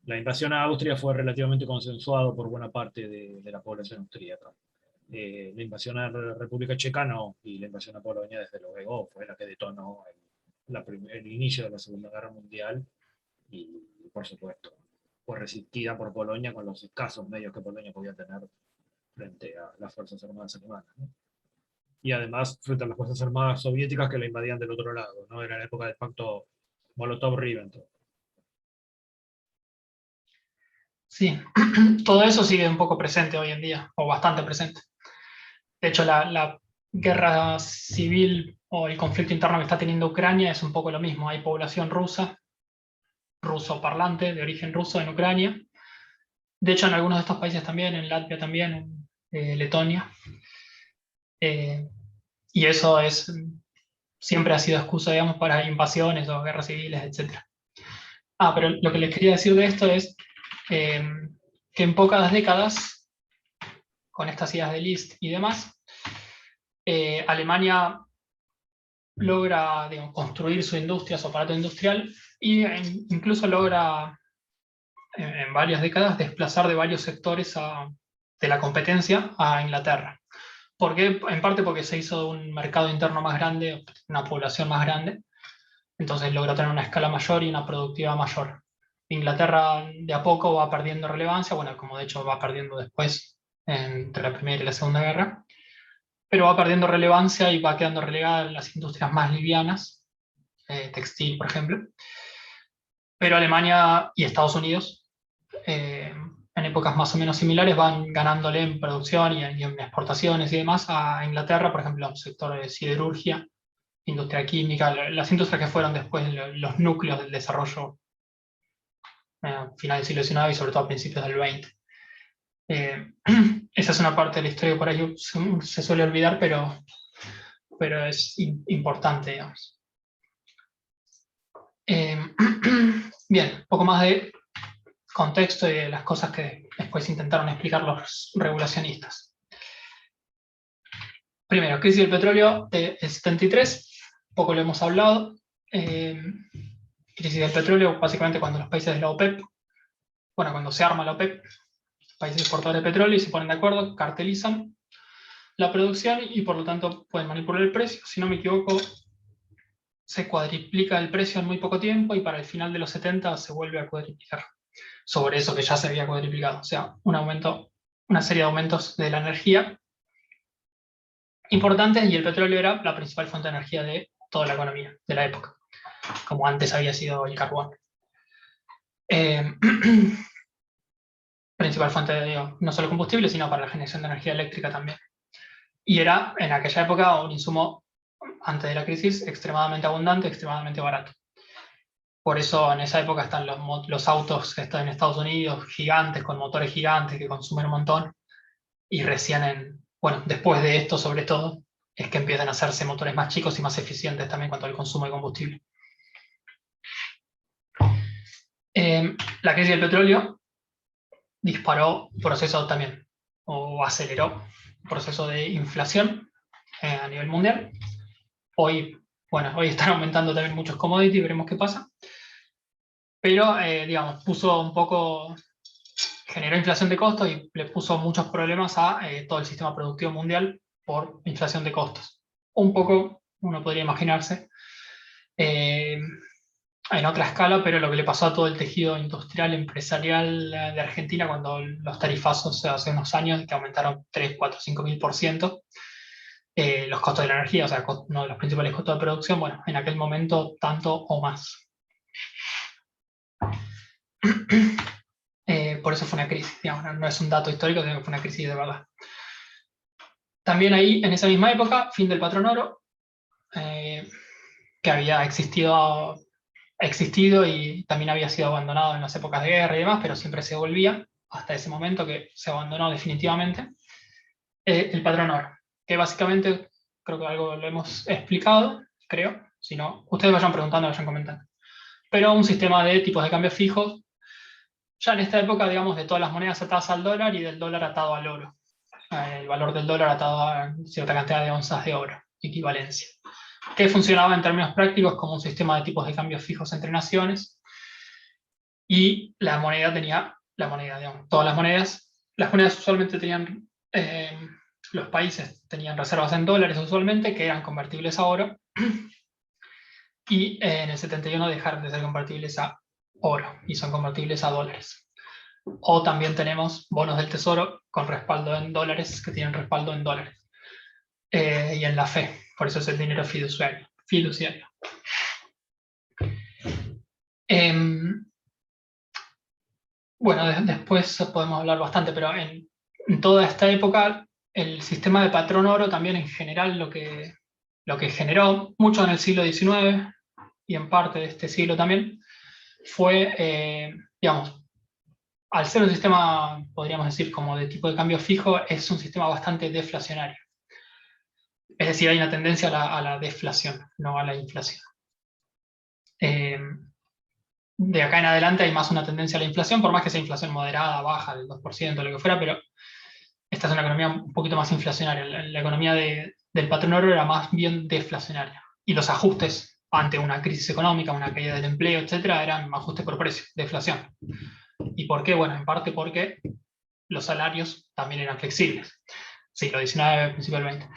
La invasión a Austria fue relativamente consensuado por buena parte de la población austríaca. La invasión a la República Checa no, y la invasión a Polonia, desde luego, fue la que detonó el inicio de la Segunda Guerra Mundial, y, por supuesto, fue resistida por Polonia con los escasos medios que Polonia podía tener frente a las Fuerzas Armadas alemanas, ¿no? Y además frente a las Fuerzas Armadas soviéticas que la invadían del otro lado, ¿no? Era la época del pacto Molotov-Ribbentrop. Sí, todo eso sigue un poco presente hoy en día, o bastante presente. De hecho, la guerra civil o el conflicto interno que está teniendo Ucrania es un poco lo mismo. Hay población rusa, ruso parlante, de origen ruso en Ucrania. De hecho, en algunos de estos países también, en Latvia también, en Letonia. Y eso siempre ha sido excusa, digamos, para invasiones o guerras civiles, etc. Pero lo que les quería decir de esto es que en pocas décadas, con estas ideas de List y demás, Alemania logra, digamos, construir su industria, su aparato industrial, e incluso logra en varias décadas desplazar de varios sectores de la competencia a Inglaterra. ¿Por qué? En parte porque se hizo un mercado interno más grande, una población más grande, entonces logra tener una escala mayor y una productividad mayor. Inglaterra de a poco va perdiendo relevancia, bueno, como de hecho va perdiendo después entre la Primera y la Segunda Guerra, pero va perdiendo relevancia y va quedando relegada a las industrias más livianas, textil, por ejemplo. Pero Alemania y Estados Unidos, en épocas más o menos similares, van ganándole en producción y en exportaciones y demás a Inglaterra, por ejemplo, sector de siderurgia, industria química, las industrias que fueron después los núcleos del desarrollo final del siglo XIX y sobre todo a principios del XX. Esa es una parte de la historia que por ahí se suele olvidar, pero es importante, digamos. Bien, un poco más de contexto y de las cosas que después intentaron explicar los regulacionistas. Primero, crisis del petróleo del 73, poco lo hemos hablado. Crisis del petróleo, básicamente cuando los países de la OPEP, bueno, cuando se arma la OPEP, países exportadores de petróleo, y se ponen de acuerdo, cartelizan la producción y por lo tanto pueden manipular el precio. Si no me equivoco, se cuadriplica el precio en muy poco tiempo y para el final de los 70 se vuelve a cuadriplicar sobre eso que ya se había cuadriplicado. O sea, un aumento, una serie de aumentos de la energía importantes, y el petróleo era la principal fuente de energía de toda la economía de la época, como antes había sido el carbón. Principal fuente de, no solo combustible, sino para la generación de energía eléctrica también. Y era, en aquella época, un insumo, antes de la crisis, extremadamente abundante, extremadamente barato. Por eso en esa época están los autos que están en Estados Unidos, gigantes, con motores gigantes, que consumen un montón, y recién bueno, después de esto, sobre todo, es que empiezan a hacerse motores más chicos y más eficientes también en cuanto al consumo de combustible. La crisis del petróleo disparó un proceso también, o aceleró un proceso de inflación a nivel mundial. Hoy están aumentando también muchos commodities, veremos qué pasa. Pero, digamos, generó inflación de costos y le puso muchos problemas a todo el sistema productivo mundial por inflación de costos. Un poco, uno podría imaginarse, en otra escala, pero lo que le pasó a todo el tejido industrial, empresarial de Argentina cuando los tarifazos hace unos años que aumentaron 3, 4, 5.000%, los costos de la energía, o sea, uno de los principales costos de producción, bueno, en aquel momento tanto o más. Por eso fue una crisis, digamos, no es un dato histórico, sino que fue una crisis de verdad. También ahí, en esa misma época, fin del patrón oro, que había existido y también había sido abandonado en las épocas de guerra y demás, pero siempre se volvía, hasta ese momento que se abandonó definitivamente, el patrón oro, que básicamente, creo que algo lo hemos explicado, creo, si no, ustedes vayan preguntando, vayan comentando. Pero un sistema de tipos de cambio fijos, ya en esta época, digamos, de todas las monedas atadas al dólar y del dólar atado al oro. El valor del dólar atado a cierta cantidad de onzas de oro, equivalencia. Que funcionaba en términos prácticos como un sistema de tipos de cambio fijos entre naciones. Y la moneda tenía, digamos, todas las monedas usualmente tenían, los países tenían reservas en dólares usualmente, que eran convertibles a oro. Y en el 71 dejaron de ser convertibles a oro y son convertibles a dólares. O también tenemos bonos del tesoro con respaldo en dólares, que tienen respaldo en dólares. Y en la fe, por eso es el dinero fiduciario. Bueno, después podemos hablar bastante, pero en toda esta época el sistema de patrón oro también en general lo que generó mucho en el siglo XIX y en parte de este siglo también fue, digamos, al ser un sistema, podríamos decir, como de tipo de cambio fijo, es un sistema bastante deflacionario. Es decir, hay una tendencia a la deflación, no a la inflación. De acá en adelante hay más una tendencia a la inflación, por más que sea inflación moderada, baja, del 2%, lo que fuera, pero esta es una economía un poquito más inflacionaria. La economía del patrón oro era más bien deflacionaria. Y los ajustes ante una crisis económica, una caída del empleo, etcétera, eran ajustes por precio, deflación. ¿Y por qué? Bueno, en parte porque los salarios también eran flexibles. Siglo XIX, principio del XX.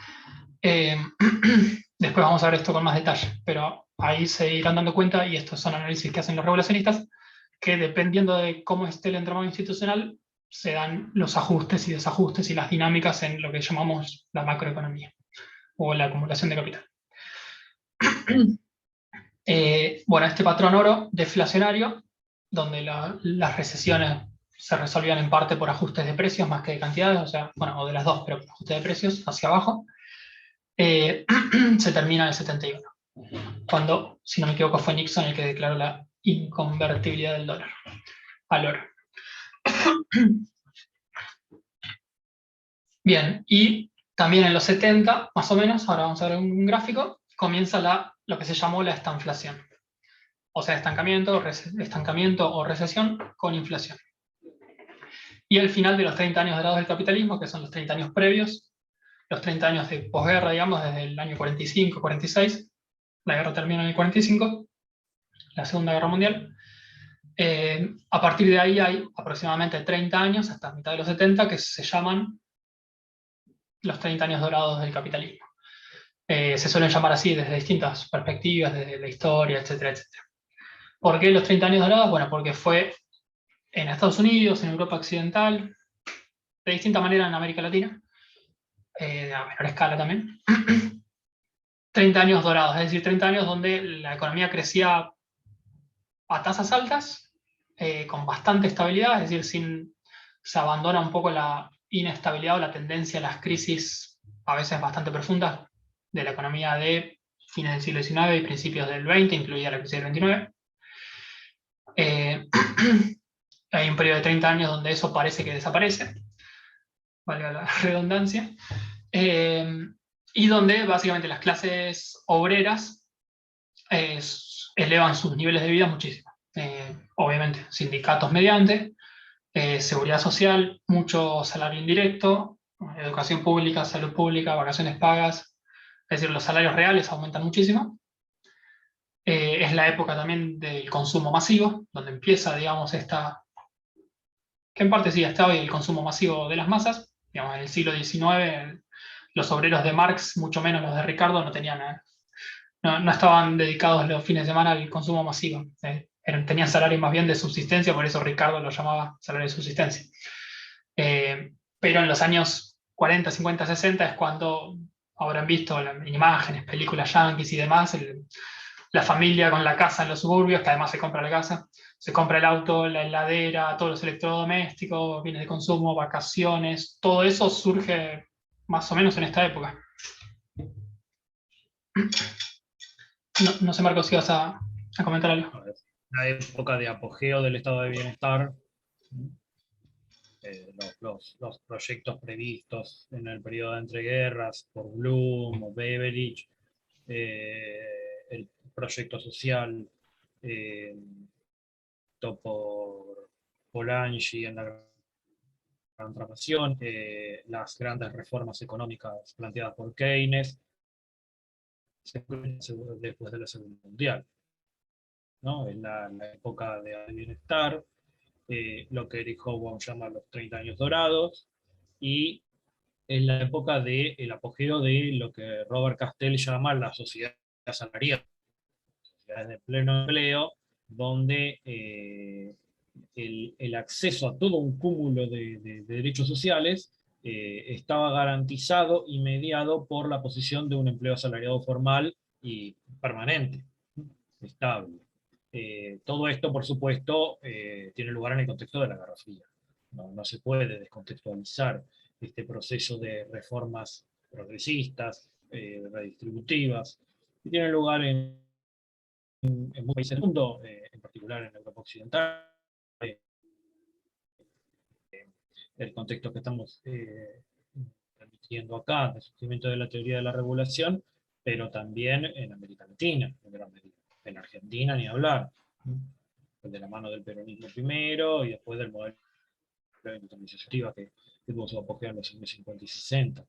Después vamos a ver esto con más detalle, pero ahí se irán dando cuenta, y estos son análisis que hacen los regulacionistas, que dependiendo de cómo esté el entramado institucional, se dan los ajustes y desajustes y las dinámicas en lo que llamamos la macroeconomía o la acumulación de capital. Bueno, este patrón oro deflacionario, donde las recesiones se resolvían en parte por ajustes de precios más que de cantidades, o sea, bueno, o de las dos, pero por ajustes de precios hacia abajo, se termina en el 71, cuando, si no me equivoco, fue Nixon el que declaró la inconvertibilidad del dólar al oro. Bien, y también en los 70, más o menos, ahora vamos a ver un gráfico, comienza lo que se llamó la estanflación. O sea, estancamiento o recesión con inflación. Y el final de los 30 años dorados del capitalismo, que son los 30 años previos, los 30 años de posguerra, digamos, desde el año 45, 46, la guerra termina en el 45, la Segunda Guerra Mundial. A partir de ahí hay aproximadamente 30 años, hasta mitad de los 70, que se llaman los 30 años dorados del capitalismo. Se suelen llamar así desde distintas perspectivas, desde la historia, etcétera, etcétera. ¿Por qué los 30 años dorados? Bueno, porque fue en Estados Unidos, en Europa Occidental, de distinta manera en América Latina, a menor escala también. 30 años dorados, es decir, 30 años donde la economía crecía a tasas altas, con bastante estabilidad, es decir, se abandona un poco la inestabilidad o la tendencia a las crisis, a veces bastante profundas, de la economía de fines del siglo XIX y principios del XX, incluida la crisis del XXIX. Hay un periodo de 30 años donde eso parece que desaparece, valga la redundancia, y donde básicamente las clases obreras elevan sus niveles de vida muchísimo. Obviamente, sindicatos mediante, seguridad social, mucho salario indirecto, educación pública, salud pública, vacaciones pagas, es decir, los salarios reales aumentan muchísimo. Es la época también del consumo masivo, donde empieza, digamos, que en parte sí está hoy el consumo masivo de las masas. Digamos, en el siglo XIX, los obreros de Marx, mucho menos los de Ricardo, no estaban dedicados los fines de semana al consumo masivo. Tenían salarios más bien de subsistencia, por eso Ricardo lo llamaba salario de subsistencia. Pero en los años 40, 50, 60 es cuando habrán visto en imágenes, películas yanquis y demás, la familia con la casa en los suburbios, que además se compra la casa, se compra el auto, la heladera, todos los electrodomésticos, bienes de consumo, vacaciones, todo eso surge más o menos en esta época. No sé, Marcos, si vas a comentar algo. La época de apogeo del estado de bienestar, los proyectos previstos en el periodo de entreguerras por Bloom o Beveridge, el proyecto social por Polanyi en la Gran Transformación, las grandes reformas económicas planteadas por Keynes después de la Segunda Guerra Mundial, ¿no? En la época de bienestar, lo que Eric Hobsbawm llama los 30 años dorados, y en la época del apogeo de lo que Robert Castell llama la sociedad salarial, sociedades de pleno empleo, donde el acceso a todo un cúmulo de derechos sociales estaba garantizado y mediado por la posición de un empleo asalariado formal y permanente, estable. Todo esto, por supuesto, tiene lugar en el contexto de la Guerra Fría. No se puede descontextualizar este proceso de reformas progresistas, redistributivas, que tiene lugar en muchos países del mundo, en particular en Europa Occidental. El contexto que estamos transmitiendo acá, del surgimiento de la teoría de la regulación, pero también en América Latina, en gran medida. En Argentina, ni hablar, de la mano del peronismo primero y después del modelo de industrialización que tuvo su apogeo en los años 50 y 60.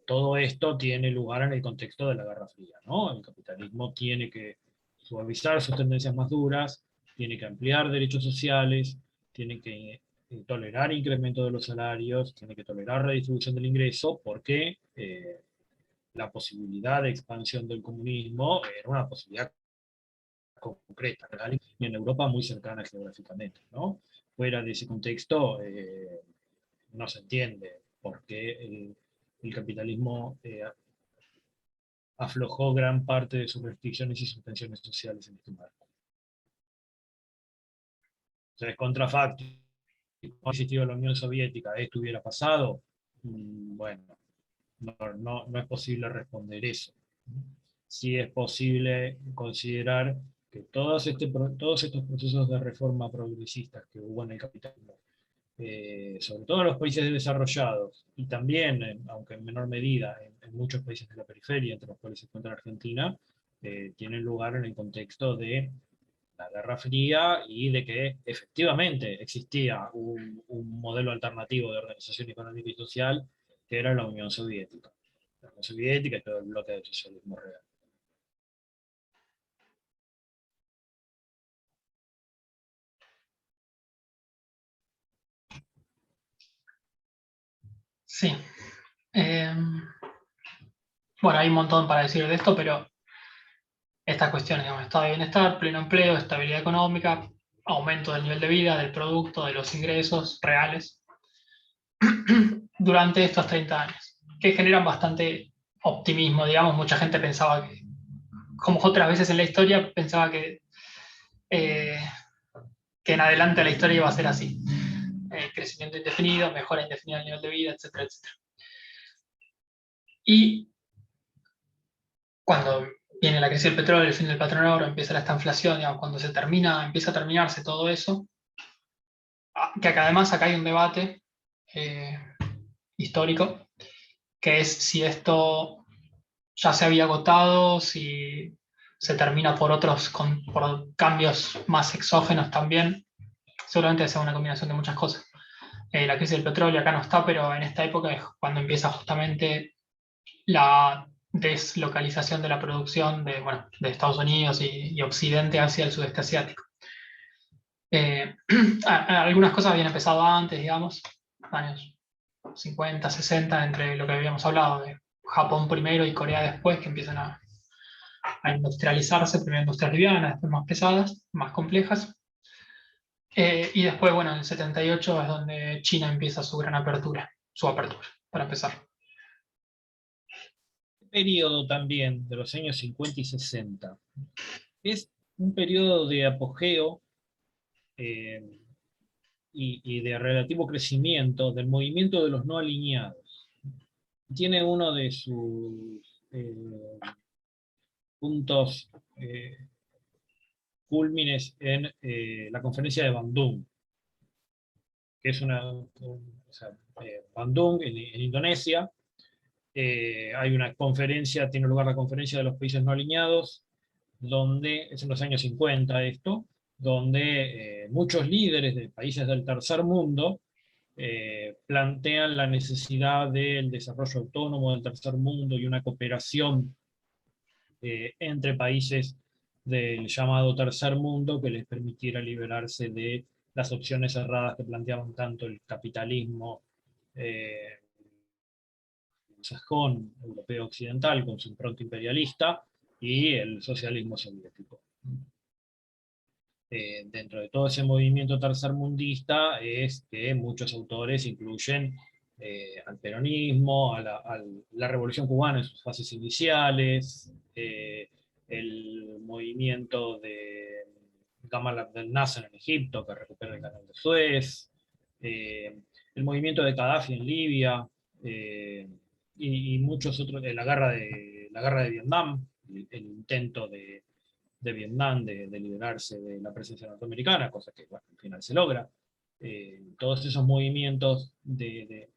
Todo esto tiene lugar en el contexto de la Guerra Fría, ¿no? El capitalismo tiene que suavizar sus tendencias más duras, tiene que ampliar derechos sociales, tiene que tolerar incremento de los salarios, tiene que tolerar redistribución del ingreso, porque la posibilidad de expansión del comunismo era una posibilidad concreta, real, y en Europa muy cercana geográficamente, ¿no? Fuera de ese contexto, no se entiende por qué el capitalismo aflojó gran parte de sus restricciones y sus tensiones sociales en este marco. O sea, es contrafáctico. Si no existido la Unión Soviética, ¿esto hubiera pasado? Bueno, no es posible responder eso. Sí es posible considerar que todos estos procesos de reforma progresistas que hubo en el capitalismo, sobre todo en los países desarrollados, y también, aunque en menor medida, en muchos países de la periferia, entre los cuales se encuentra Argentina, tienen lugar en el contexto de la Guerra Fría y de que efectivamente existía un modelo alternativo de organización económica y social que era la Unión Soviética. La Unión Soviética y todo el bloque del socialismo real. Sí. Bueno, hay un montón para decir de esto, pero estas cuestiones, digamos, estado de bienestar, pleno empleo, estabilidad económica, aumento del nivel de vida, del producto, de los ingresos reales durante estos 30 años, que generan bastante optimismo, digamos. Mucha gente pensaba que, como otras veces en la historia, pensaba que en adelante la historia iba a ser así. Crecimiento indefinido, mejora indefinida del nivel de vida, etcétera, etcétera. Y cuando viene la crisis del petróleo, el fin del patrón oro, empieza esta inflación, digamos, cuando empieza a terminarse todo eso, que además acá hay un debate histórico, que es si esto ya se había agotado, si se termina por por cambios más exógenos también. Seguramente sea una combinación de muchas cosas. La crisis del petróleo acá no está, pero en esta época es cuando empieza justamente la deslocalización de la producción de Estados Unidos y Occidente hacia el sudeste asiático. Algunas cosas habían empezado antes, digamos, años 50, 60, entre lo que habíamos hablado de Japón primero y Corea después, que empiezan a industrializarse, primero industrias livianas, después más pesadas, más complejas. Y después, bueno, en el 78 es donde China empieza su apertura, para empezar. Periodo también de los años 50 y 60 es un periodo de apogeo y de relativo crecimiento del movimiento de los no alineados. Tiene uno de sus puntos cúlmines en la conferencia de Bandung, que es Bandung en Indonesia. Hay una conferencia, tiene lugar la conferencia de los países no alineados, donde es en los años 50 esto, donde muchos líderes de países del tercer mundo plantean la necesidad del desarrollo autónomo del tercer mundo y una cooperación entre países del llamado tercer mundo que les permitiera liberarse de las opciones cerradas que planteaban tanto el capitalismo sajón europeo occidental con su impronta imperialista y el socialismo soviético. Dentro de todo ese movimiento tercermundista es que muchos autores incluyen al peronismo, a la revolución cubana en sus fases iniciales, el movimiento de Gamal Abdel Nasser en Egipto, que recupera el canal de Suez, el movimiento de Gaddafi en Libia, y muchos otros, la guerra de Vietnam, el intento de Vietnam de liberarse de la presencia norteamericana, cosa que bueno, al final se logra. Todos esos movimientos de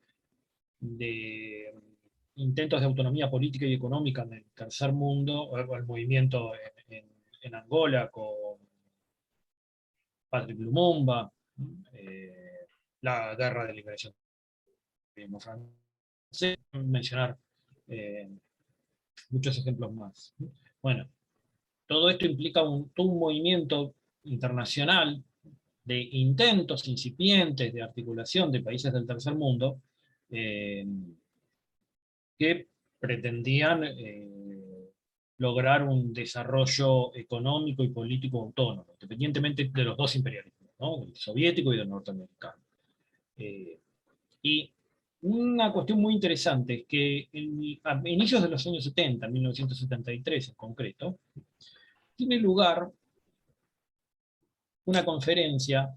intentos de autonomía política y económica en el tercer mundo, o el movimiento en Angola con Patrick Lumumba, la guerra de liberación francés, mencionar muchos ejemplos más. Bueno, todo esto implica todo un movimiento internacional de intentos incipientes de articulación de países del tercer mundo que pretendían lograr un desarrollo económico y político autónomo, independientemente de los dos imperialismos, ¿no? El soviético y el norteamericano. Y una cuestión muy interesante es que a inicios de los años 70, 1973 en concreto, tiene lugar una conferencia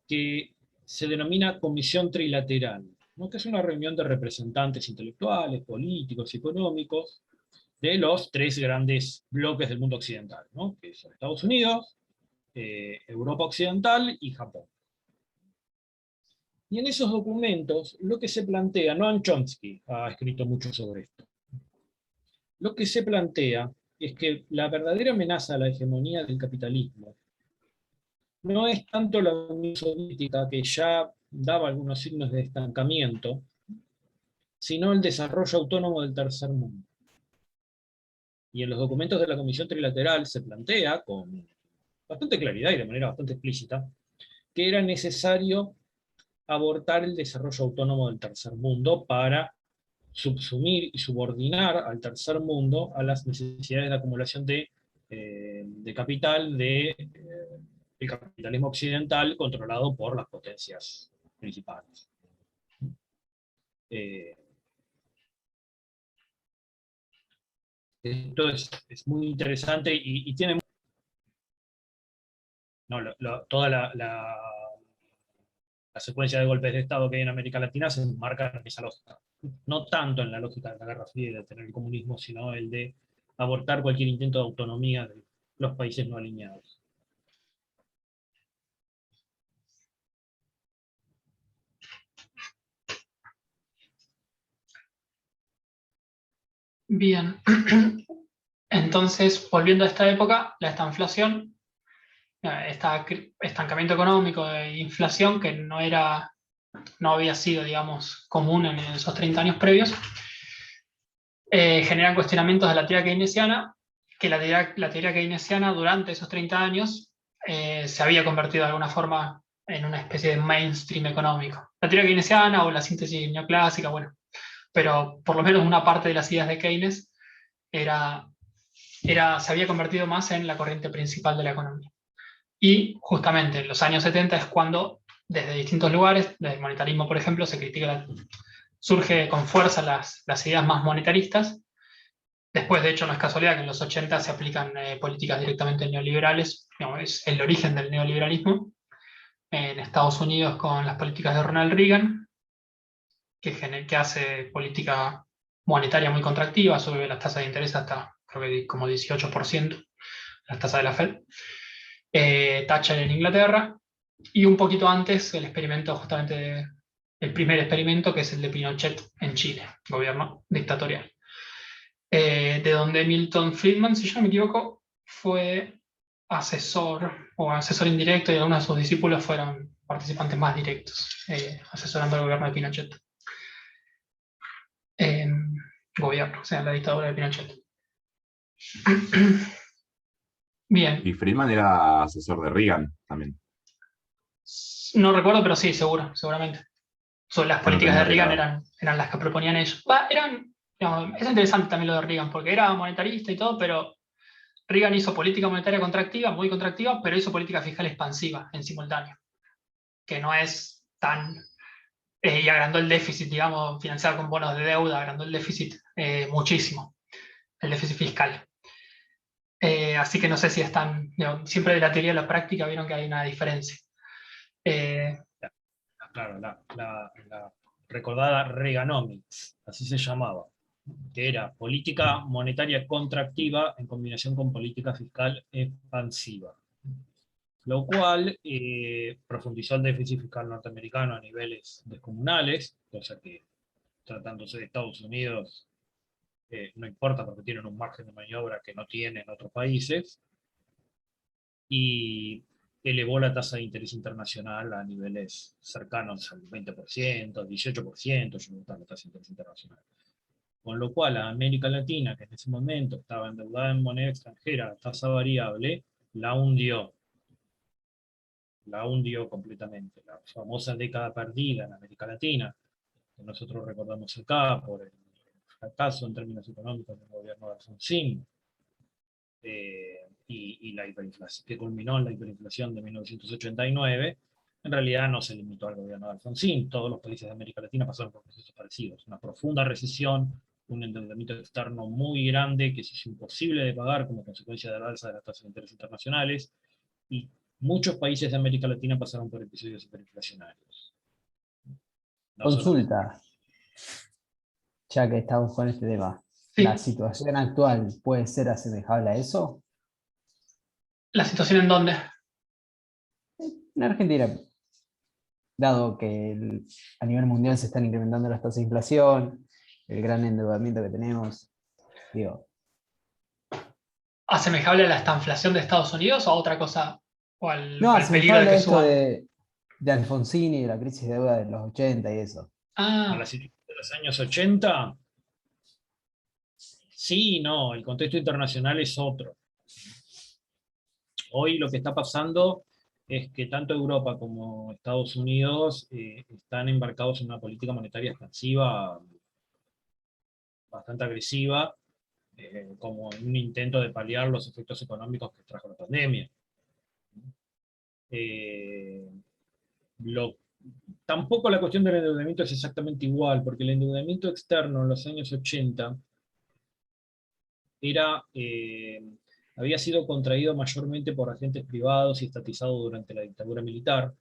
que se denomina Comisión Trilateral, ¿no? Que es una reunión de representantes intelectuales, políticos, económicos, de los tres grandes bloques del mundo occidental, ¿no? Que son Estados Unidos, Europa Occidental y Japón. Y en esos documentos lo que se plantea, Noam Chomsky ha escrito mucho sobre esto, lo que se plantea es que la verdadera amenaza a la hegemonía del capitalismo no es tanto la Unión Soviética, que ya daba algunos signos de estancamiento, sino el desarrollo autónomo del tercer mundo. Y en los documentos de la Comisión Trilateral se plantea, con bastante claridad y de manera bastante explícita, que era necesario abortar el desarrollo autónomo del tercer mundo para subsumir y subordinar al tercer mundo a las necesidades de acumulación de capital el capitalismo occidental controlado por las potencias principales. Esto es muy interesante y tiene toda la secuencia de golpes de Estado que hay en América Latina se enmarca en esa lógica. No tanto en la lógica de la Guerra Fría y de tener el comunismo, sino el de abortar cualquier intento de autonomía de los países no alineados. Bien. Entonces, volviendo a esta época, la estanflación, este estancamiento económico e inflación que no había sido, digamos, común en esos 30 años previos, generan cuestionamientos de la teoría keynesiana, que la teoría keynesiana durante esos 30 años se había convertido de alguna forma en una especie de mainstream económico. La teoría keynesiana o la síntesis neoclásica, bueno, pero por lo menos una parte de las ideas de Keynes se había convertido más en la corriente principal de la economía. Y justamente en los años 70 es cuando, desde distintos lugares, desde el monetarismo, por ejemplo, surge con fuerza las ideas más monetaristas. Después, de hecho, no es casualidad que en los 80 se aplican políticas directamente neoliberales, digamos, es el origen del neoliberalismo. En Estados Unidos con las políticas de Ronald Reagan, que hace política monetaria muy contractiva, sube las tasas de interés hasta, creo que como 18%, las tasas de la Fed. Thatcher en Inglaterra, y un poquito antes el experimento, justamente el primer experimento, que es el de Pinochet en Chile, gobierno dictatorial. De donde Milton Friedman, si yo no me equivoco, fue asesor o asesor indirecto, y algunos de sus discípulos fueron participantes más directos, asesorando al gobierno de Pinochet. Gobierno, o sea, la dictadura de Pinochet. Bien. Y Friedman era asesor de Reagan también. No recuerdo, pero sí, seguramente. Las Yo no políticas de tenía Reagan eran las que proponían ellos. Digamos, es interesante también lo de Reagan, porque era monetarista y todo, pero Reagan hizo política monetaria contractiva, muy contractiva, pero hizo política fiscal expansiva en simultáneo, que no es tan... y agrandó el déficit, digamos, financiado con bonos de deuda, agrandó el déficit muchísimo, el déficit fiscal. Así que no sé si están... Digamos, siempre de la teoría a la práctica vieron que hay una diferencia. Claro, la recordada Reaganomics, así se llamaba, que era política monetaria contractiva en combinación con política fiscal expansiva. Lo cual profundizó el déficit fiscal norteamericano a niveles descomunales, cosa que, tratándose de Estados Unidos, no importa porque tienen un margen de maniobra que no tienen otros países, y elevó la tasa de interés internacional a niveles cercanos al 20%, 18%, llegó a la tasa de interés internacional. Con lo cual a América Latina, que en ese momento estaba endeudada en moneda extranjera a tasa variable, la hundió completamente. La famosa década perdida en América Latina, que nosotros recordamos acá por el fracaso en términos económicos del gobierno de Alfonsín, y la hiperinflación, que culminó en la hiperinflación de 1989, en realidad no se limitó al gobierno de Alfonsín. Todos los países de América Latina pasaron por procesos parecidos. Una profunda recesión, un endeudamiento externo muy grande que se hizo imposible de pagar como consecuencia de la alza de las tasas de interés internacionales, y muchos países de América Latina pasaron por episodios hiperinflacionarios. No solamente. Consulta, ya que estamos con este tema. Sí. ¿La situación actual puede ser asemejable a eso? ¿La situación en dónde? En Argentina, dado que a nivel mundial se están incrementando las tasas de inflación, el gran endeudamiento que tenemos, digo, ¿Asemejable a la estanflación de Estados Unidos o a otra cosa? ¿O al, no, al peligro de asemejable a que esto suban? de Alfonsín y de la crisis de deuda de los 80 y eso. A Ah, la situación de los años 80, sí y no, el contexto internacional es otro. Hoy lo que está pasando es que tanto Europa como Estados Unidos están embarcados en una política monetaria expansiva bastante agresiva, como en un intento de paliar los efectos económicos que trajo la pandemia. Eh, lo, Tampoco la cuestión del endeudamiento es exactamente igual, porque el endeudamiento externo en los años 80 había sido contraído mayormente por agentes privados y estatizado durante la dictadura militar,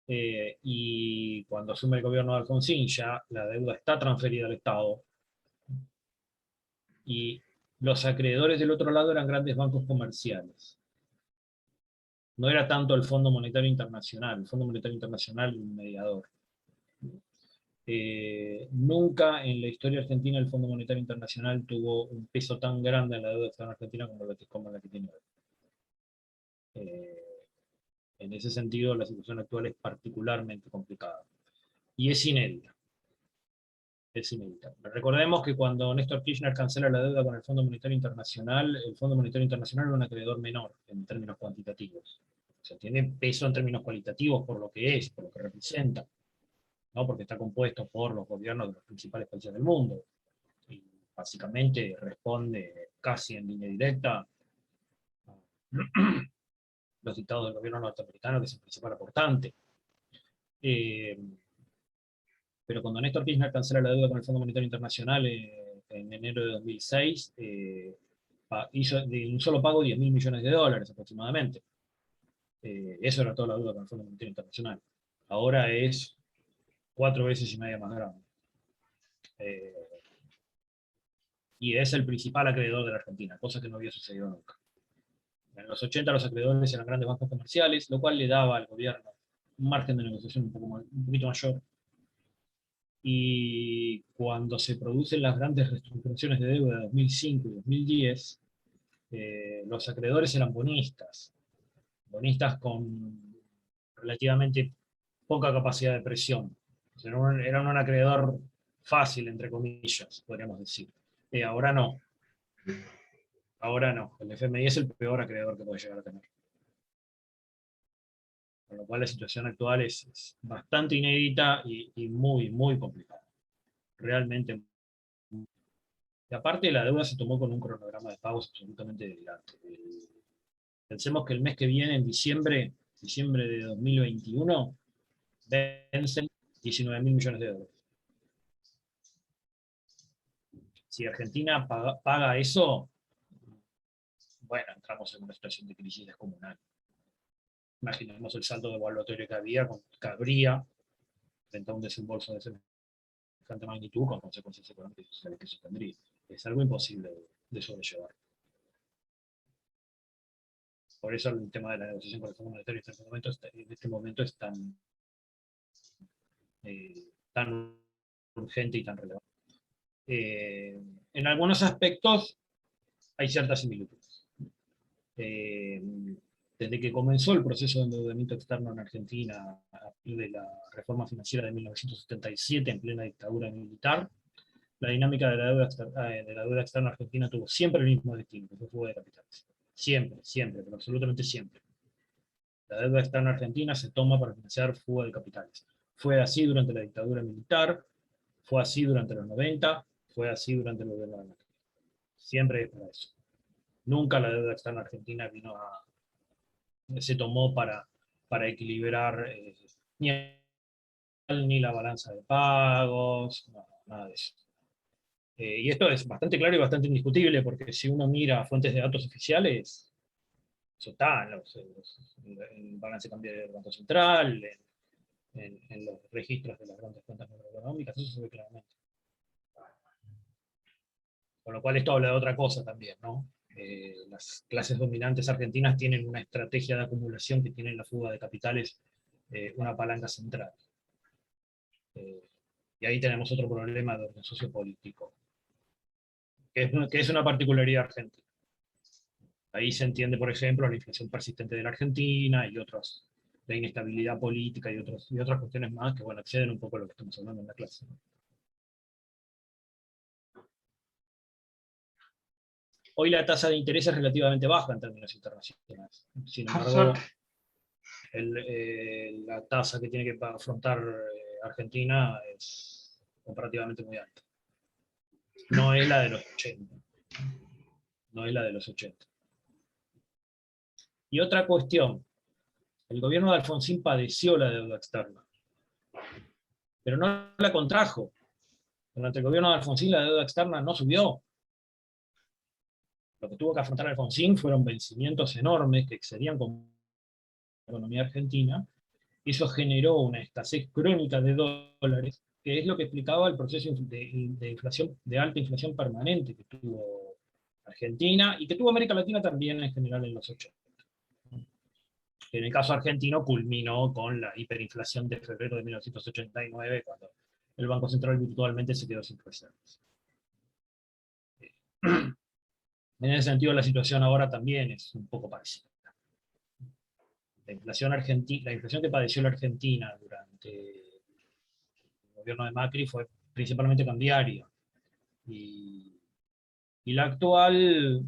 y cuando asume el gobierno de Alfonsín ya la deuda está transferida al Estado, y los acreedores del otro lado eran grandes bancos comerciales. No era tanto el Fondo Monetario Internacional. El Fondo Monetario Internacional un mediador. Nunca en la historia argentina el Fondo Monetario Internacional tuvo un peso tan grande en la deuda externa argentina como la que tiene hoy. En ese sentido, la situación actual es particularmente complicada. Y es inédita. Es inédita. Recordemos que cuando Néstor Kirchner cancela la deuda con el Fondo Monetario Internacional, el Fondo Monetario Internacional era un acreedor menor en términos cuantitativos. O sea, tiene peso en términos cualitativos por lo que es, por lo que representa, ¿no? Porque está compuesto por los gobiernos de los principales países del mundo. Y básicamente responde casi en línea directa a los dictados del gobierno norteamericano, que es el principal aportante. Pero cuando Néstor Kirchner cancela la deuda con el Fondo Monetario Internacional en enero de 2006, hizo de un solo pago $10.000 millones aproximadamente. Eso era toda la deuda con el Fondo Monetario Internacional. Ahora es 4 veces y media más grande. Y es el principal acreedor de la Argentina, cosa que no había sucedido nunca. En los 80 los acreedores eran grandes bancos comerciales, lo cual le daba al gobierno un margen de negociación un poquito mayor. Y cuando se producen las grandes reestructuraciones de deuda de 2005 y 2010, los acreedores eran bonistas con relativamente poca capacidad de presión. O sea, eran un acreedor fácil, entre comillas, podríamos decir. Ahora no. Ahora no. El FMI es el peor acreedor que puede llegar a tener. Con lo cual la situación actual es bastante inédita y muy, muy complicada. Realmente. Y aparte la deuda se tomó con un cronograma de pagos absolutamente delirante. Pensemos que el mes que viene, en diciembre de 2021, vencen $19.000 millones. Si Argentina paga eso, bueno, entramos en una situación de crisis descomunal. Imaginemos el saldo devaluatorio que habría frente a un desembolso de semejante magnitud con consecuencias económicas y sociales que se tendría. Es algo imposible de sobrellevar. Por eso el tema de la negociación con el Fondo Monetario en este momento es tan urgente y tan relevante. En algunos aspectos hay ciertas similitudes. Desde que comenzó el proceso de endeudamiento externo en Argentina a partir de la reforma financiera de 1977 en plena dictadura militar, la dinámica de la deuda externa argentina tuvo siempre el mismo destino, que fue fuga de capitales. Siempre, pero absolutamente siempre. La deuda externa argentina se toma para financiar fuga de capitales. Fue así durante la dictadura militar, fue así durante los 90, fue así durante el gobierno de Macri. siempre es para eso. Nunca la deuda externa argentina se tomó para equilibrar ni la balanza de pagos, no, nada de eso. Y esto es bastante claro y bastante indiscutible, porque si uno mira fuentes de datos oficiales, eso está en en el balance cambiario del Banco Central, en los registros de las grandes cuentas macroeconómicas, eso se ve claramente. Con lo cual esto habla de otra cosa también, ¿no? Las clases dominantes argentinas tienen una estrategia de acumulación que tiene en la fuga de capitales una palanca central. Y ahí tenemos otro problema de orden sociopolítico, que es una particularidad argentina. Ahí se entiende, por ejemplo, la inflación persistente de la Argentina y otros, la inestabilidad política y otras cuestiones más que, bueno, exceden un poco a lo que estamos hablando en la clase, ¿no? Hoy la tasa de interés es relativamente baja en términos internacionales. Sin Por embargo, suerte. la tasa que tiene que afrontar Argentina es comparativamente muy alta. No es la de los 80. No es la de los 80. Y otra cuestión, el gobierno de Alfonsín padeció la deuda externa, pero no la contrajo. Durante el gobierno de Alfonsín la deuda externa no subió. Lo que tuvo que afrontar Alfonsín fueron vencimientos enormes que excedían con la economía argentina, y eso generó una escasez crónica de dólares, que es lo que explicaba el proceso de inflación, de alta inflación permanente que tuvo Argentina, y que tuvo América Latina también en general en los 80. En el caso argentino culminó con la hiperinflación de febrero de 1989, cuando el Banco Central virtualmente se quedó sin reservas. En ese sentido, la situación ahora también es un poco parecida. La inflación que padeció la Argentina durante el gobierno de Macri fue principalmente cambiaria. Y la actual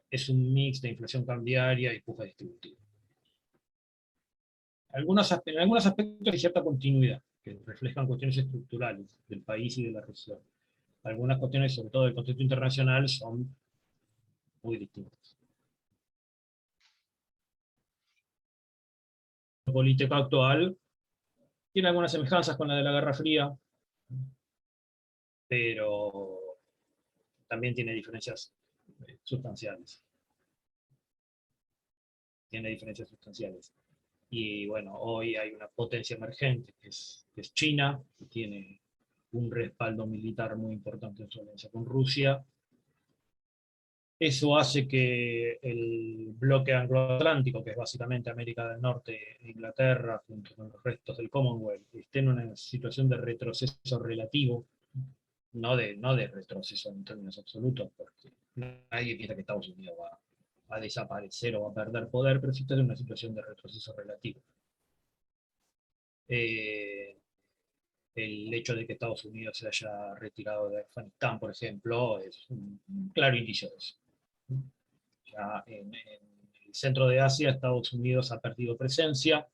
es un mix de inflación cambiaria y puja distributiva. En algunos aspectos hay cierta continuidad, que reflejan cuestiones estructurales del país y de la región. Algunas cuestiones, sobre todo del contexto internacional, son muy distintas. La política actual tiene algunas semejanzas con la de la Guerra Fría, pero también tiene diferencias sustanciales. Tiene diferencias sustanciales. Y bueno, hoy hay una potencia emergente, que es China, que tiene un respaldo militar muy importante en su alianza con Rusia. Eso hace que el bloque angloatlántico, que es básicamente América del Norte e Inglaterra, junto con los restos del Commonwealth, esté en una situación de retroceso relativo, no de retroceso en términos absolutos, porque nadie piensa que Estados Unidos va a desaparecer o va a perder poder, pero sí está en una situación de retroceso relativo. El hecho de que Estados Unidos se haya retirado de Afganistán, por ejemplo, es un claro indicio de eso. Ya en el centro de Asia, Estados Unidos ha perdido presencia,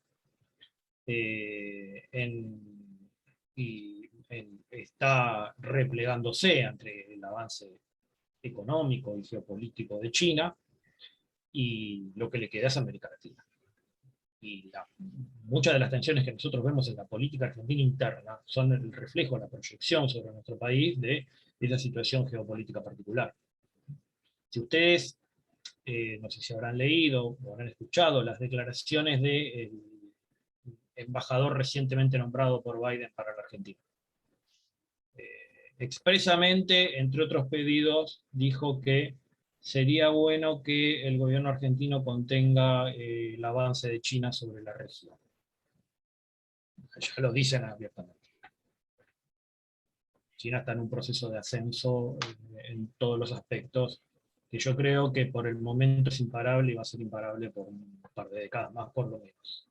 está replegándose ante el avance económico y geopolítico de China, y lo que le queda es América Latina. Y muchas de las tensiones que nosotros vemos en la política argentina interna son el reflejo, la proyección sobre nuestro país de esa situación geopolítica particular. Si ustedes, no sé si habrán leído o habrán escuchado las declaraciones del embajador recientemente nombrado por Biden para la Argentina. Expresamente, entre otros pedidos, dijo que sería bueno que el gobierno argentino contenga el avance de China sobre la región. Ya lo dicen abiertamente. China está en un proceso de ascenso en todos los aspectos, que yo creo que por el momento es imparable y va a ser imparable por un par de décadas más, por lo menos.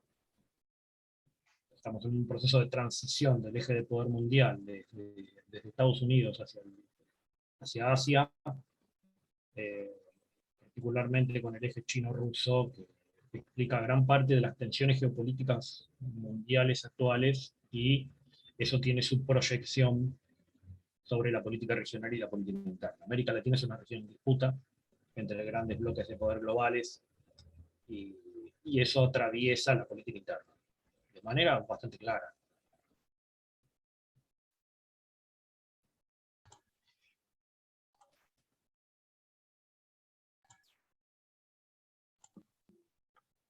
Estamos en un proceso de transición del eje de poder mundial desde Estados Unidos hacia Asia, particularmente con el eje chino-ruso, que explica gran parte de las tensiones geopolíticas mundiales actuales, y eso tiene su proyección sobre la política regional y la política interna. América Latina es una región en disputa entre grandes bloques de poder globales y eso atraviesa la política interna de manera bastante clara.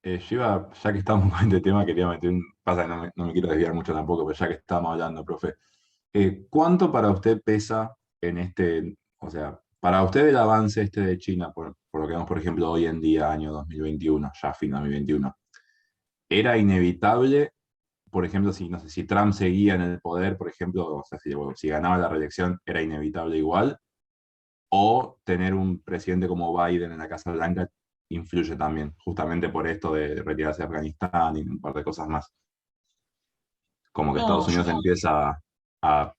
Yo iba, ya que estamos con este tema, quería meter pasa que no me quiero desviar mucho tampoco, pero ya que estamos hablando, profe, ¿cuánto para usted pesa en este, o sea, para usted el avance este de China, por lo que vemos, por ejemplo, hoy en día, año 2021, ya fin 2021, era inevitable, por ejemplo, si, no sé, si Trump seguía en el poder, por ejemplo, o sea, si ganaba la reelección, era inevitable igual, o tener un presidente como Biden en la Casa Blanca influye también, justamente por esto de retirarse de Afganistán y un par de cosas más. Como que No, Estados Unidos empieza a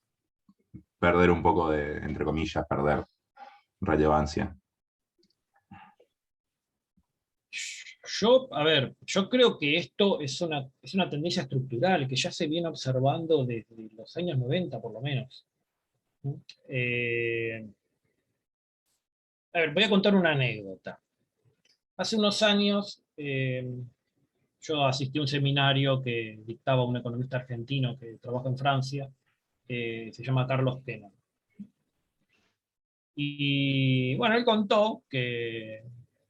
perder un poco de, entre comillas, perder relevancia. a ver, yo creo que esto es una tendencia estructural que ya se viene observando desde los años 90 por lo menos. Eh, a ver, voy a contar una anécdota. Hace unos años yo asistí a un seminario que dictaba un economista argentino que trabaja en Francia, se llama Carlos Kenan. Y bueno, él contó que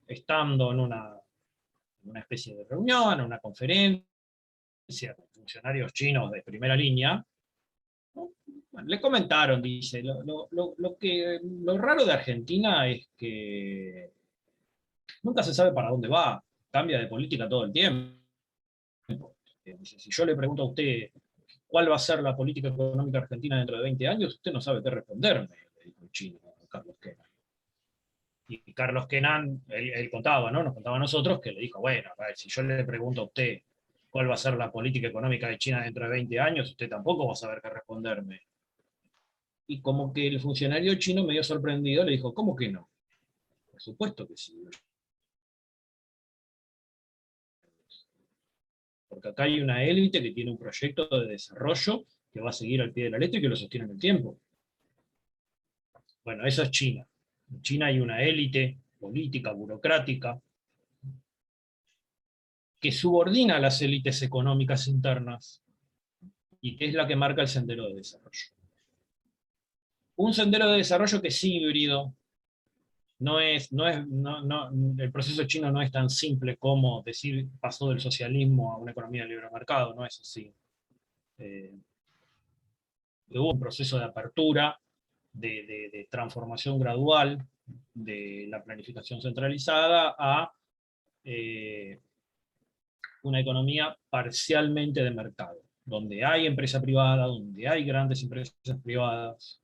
estando en una especie de reunión, en una conferencia con funcionarios chinos de primera línea, ¿no? Bueno, le comentaron, dice, lo raro de Argentina es que nunca se sabe para dónde va, cambia de política todo el tiempo. Dice, si yo le pregunto a usted cuál va a ser la política económica argentina dentro de 20 años, usted no sabe qué responderme, le dijo el chino Carlos Kenan. Y Carlos Kenan, él contaba, ¿no? Nos contaba a nosotros que le dijo, bueno, a ver, si yo le pregunto a usted cuál va a ser la política económica de China dentro de 20 años, usted tampoco va a saber qué responderme. Y como que el funcionario chino, medio sorprendido, le dijo, ¿cómo que no? Por supuesto que sí. Porque acá hay una élite que tiene un proyecto de desarrollo que va a seguir al pie de la letra y que lo sostiene en el tiempo. Bueno, eso es China. En China hay una élite política, burocrática, que subordina a las élites económicas internas y que es la que marca el sendero de desarrollo. Un sendero de desarrollo que es híbrido, el proceso chino no es tan simple como decir pasó del socialismo a una economía de libre mercado, no es así. Hubo un proceso de apertura, de transformación gradual de la planificación centralizada a una economía parcialmente de mercado, donde hay empresa privada, donde hay grandes empresas privadas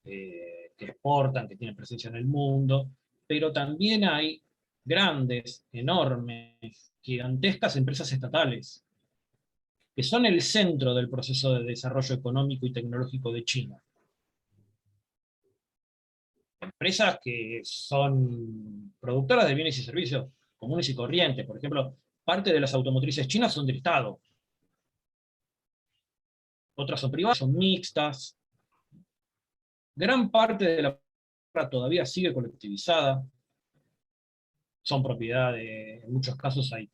que exportan, que tienen presencia en el mundo, pero también hay grandes, enormes, gigantescas empresas estatales, que son el centro del proceso de desarrollo económico y tecnológico de China. Empresas que son productoras de bienes y servicios comunes y corrientes. Por ejemplo, parte de las automotrices chinas son del Estado. Otras son privadas, son mixtas. Gran parte de la tierra todavía sigue colectivizada. Son propiedad en muchos casos hay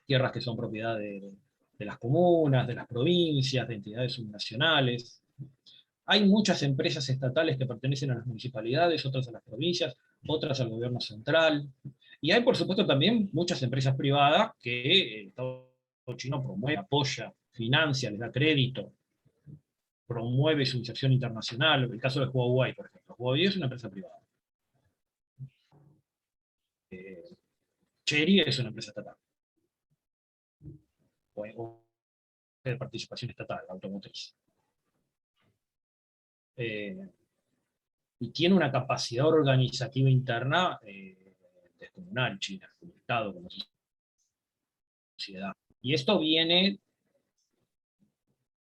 tierras que son propiedad de las comunas, de las provincias, de entidades subnacionales. Hay muchas empresas estatales que pertenecen a las municipalidades, otras a las provincias, otras al gobierno central. Y hay, por supuesto, también muchas empresas privadas que el Estado chino promueve, apoya, financia, les da crédito, promueve su inserción internacional. El caso de Huawei, por ejemplo. Huawei es una empresa privada. Chery es una empresa estatal. O de participación estatal, automotriz. Y tiene una capacidad organizativa interna descomunal China, como Estado, como sociedad. Y esto viene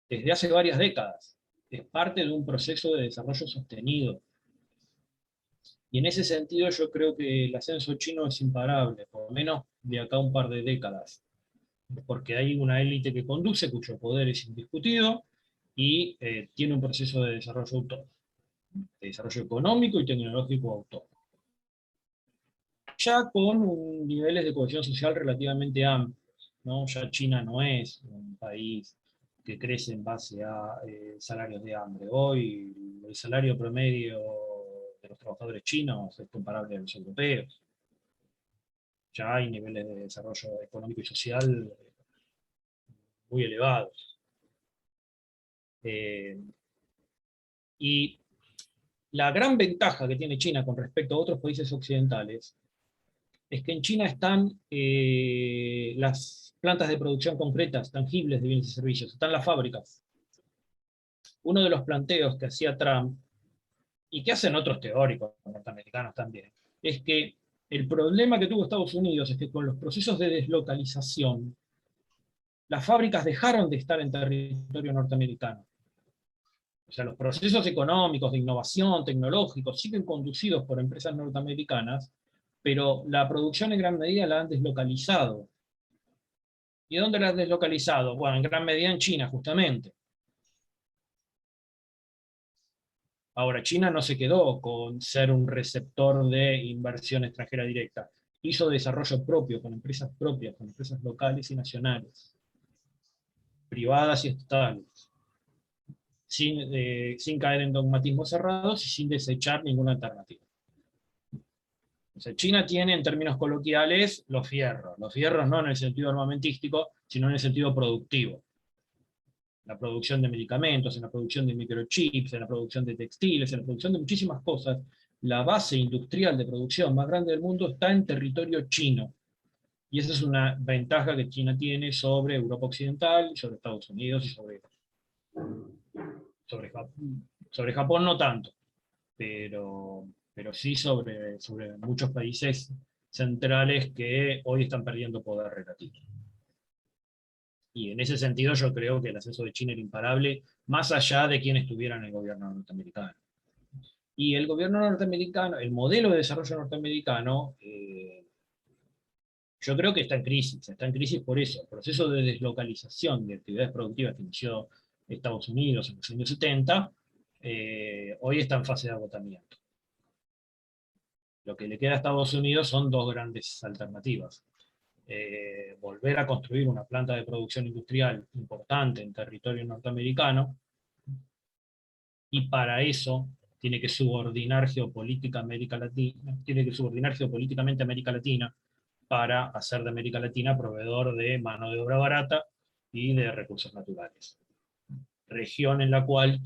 desde hace varias décadas. Es parte de un proceso de desarrollo sostenido. Y en ese sentido yo creo que el ascenso chino es imparable, por lo menos de acá a un par de décadas. Porque hay una élite que conduce, cuyo poder es indiscutido, y tiene un proceso de desarrollo de desarrollo económico y tecnológico autónomo. Ya con niveles de cohesión social relativamente amplios, ¿no? Ya China no es un país que crece en base a salarios de hambre. Hoy el salario promedio de los trabajadores chinos es comparable a los europeos. Ya hay niveles de desarrollo económico y social muy elevados. Y la gran ventaja que tiene China con respecto a otros países occidentales es que en China están las plantas de producción concretas, tangibles de bienes y servicios, están las fábricas. Uno de los planteos que hacía Trump, y que hacen otros teóricos norteamericanos también, es que el problema que tuvo Estados Unidos es que con los procesos de deslocalización, las fábricas dejaron de estar en territorio norteamericano. O sea, los procesos económicos de innovación, tecnológicos, siguen conducidos por empresas norteamericanas, pero la producción en gran medida la han deslocalizado. ¿Y dónde la han deslocalizado? Bueno, en gran medida en China, justamente. Ahora, China no se quedó con ser un receptor de inversión extranjera directa. Hizo desarrollo propio, con empresas propias, con empresas locales y nacionales, privadas y estatales, sin caer en dogmatismos cerrados y sin desechar ninguna alternativa. O sea, China tiene, en términos coloquiales, los fierros no en el sentido armamentístico, sino en el sentido productivo. La producción de medicamentos, en la producción de microchips, en la producción de textiles, en la producción de muchísimas cosas. La base industrial de producción más grande del mundo está en territorio chino. Y esa es una ventaja que China tiene sobre Europa Occidental, sobre Estados Unidos y sobre Japón no tanto, pero sí sobre muchos países centrales que hoy están perdiendo poder relativo. Y en ese sentido yo creo que el ascenso de China era imparable, más allá de quien estuviera en el gobierno norteamericano. Y el gobierno norteamericano, el modelo de desarrollo norteamericano, yo creo que está en crisis por eso. El proceso de deslocalización de actividades productivas que inició Estados Unidos en los años 70, hoy está en fase de agotamiento. Lo que le queda a Estados Unidos son dos grandes alternativas. Volver a construir una planta de producción industrial importante en territorio norteamericano, y para eso tiene que subordinar geopolítica América Latina, tiene que subordinar geopolíticamente América Latina para hacer de América Latina proveedor de mano de obra barata y de recursos naturales. Región en la cual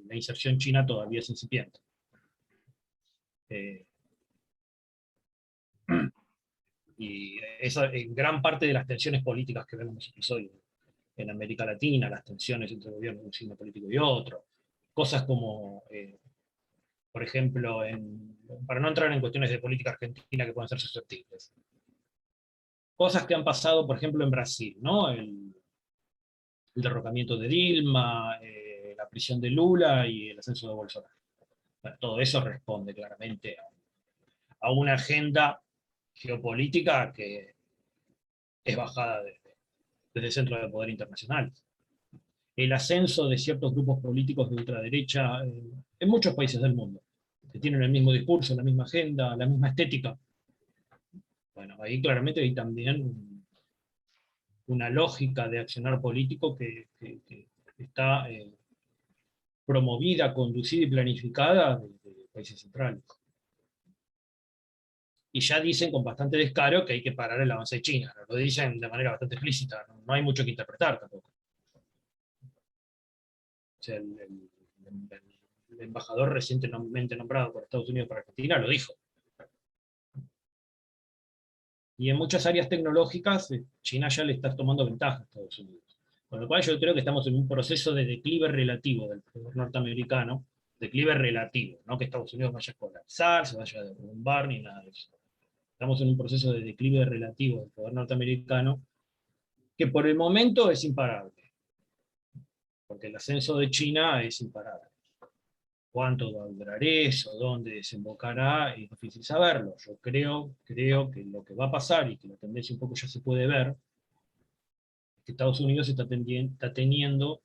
la inserción china todavía es incipiente. Y esa, en gran parte de las tensiones políticas que vemos nosotros hoy en América Latina, las tensiones entre el gobierno de un signo político y otro, cosas como, por ejemplo, para no entrar en cuestiones de política argentina que pueden ser susceptibles, cosas que han pasado, por ejemplo, en Brasil, ¿no? El derrocamiento de Dilma, la prisión de Lula y el ascenso de Bolsonaro. Bueno, todo eso responde claramente a una agenda geopolítica que es bajada desde el centro de poder internacional. El ascenso de ciertos grupos políticos de ultraderecha en muchos países del mundo, que tienen el mismo discurso, la misma agenda, la misma estética. Bueno, ahí claramente hay también una lógica de accionar político que está promovida, conducida y planificada desde países centrales. Y ya dicen con bastante descaro que hay que parar el avance de China. Lo dicen de manera bastante explícita, no hay mucho que interpretar tampoco. O sea, el embajador recientemente nombrado por Estados Unidos para Argentina lo dijo. Y en muchas áreas tecnológicas, China ya le está tomando ventaja a Estados Unidos. Con lo cual yo creo que estamos en un proceso de declive relativo del poder norteamericano, declive relativo, no que Estados Unidos vaya a colapsar, se vaya a derrumbar, ni nada de eso. Estamos en un proceso de declive relativo del poder norteamericano, que por el momento es imparable, porque el ascenso de China es imparable. ¿Cuánto va a durar eso? ¿Dónde desembocará? Es difícil saberlo. Yo creo que lo que va a pasar, y que la tendencia un poco ya se puede ver, es que Estados Unidos está teniendo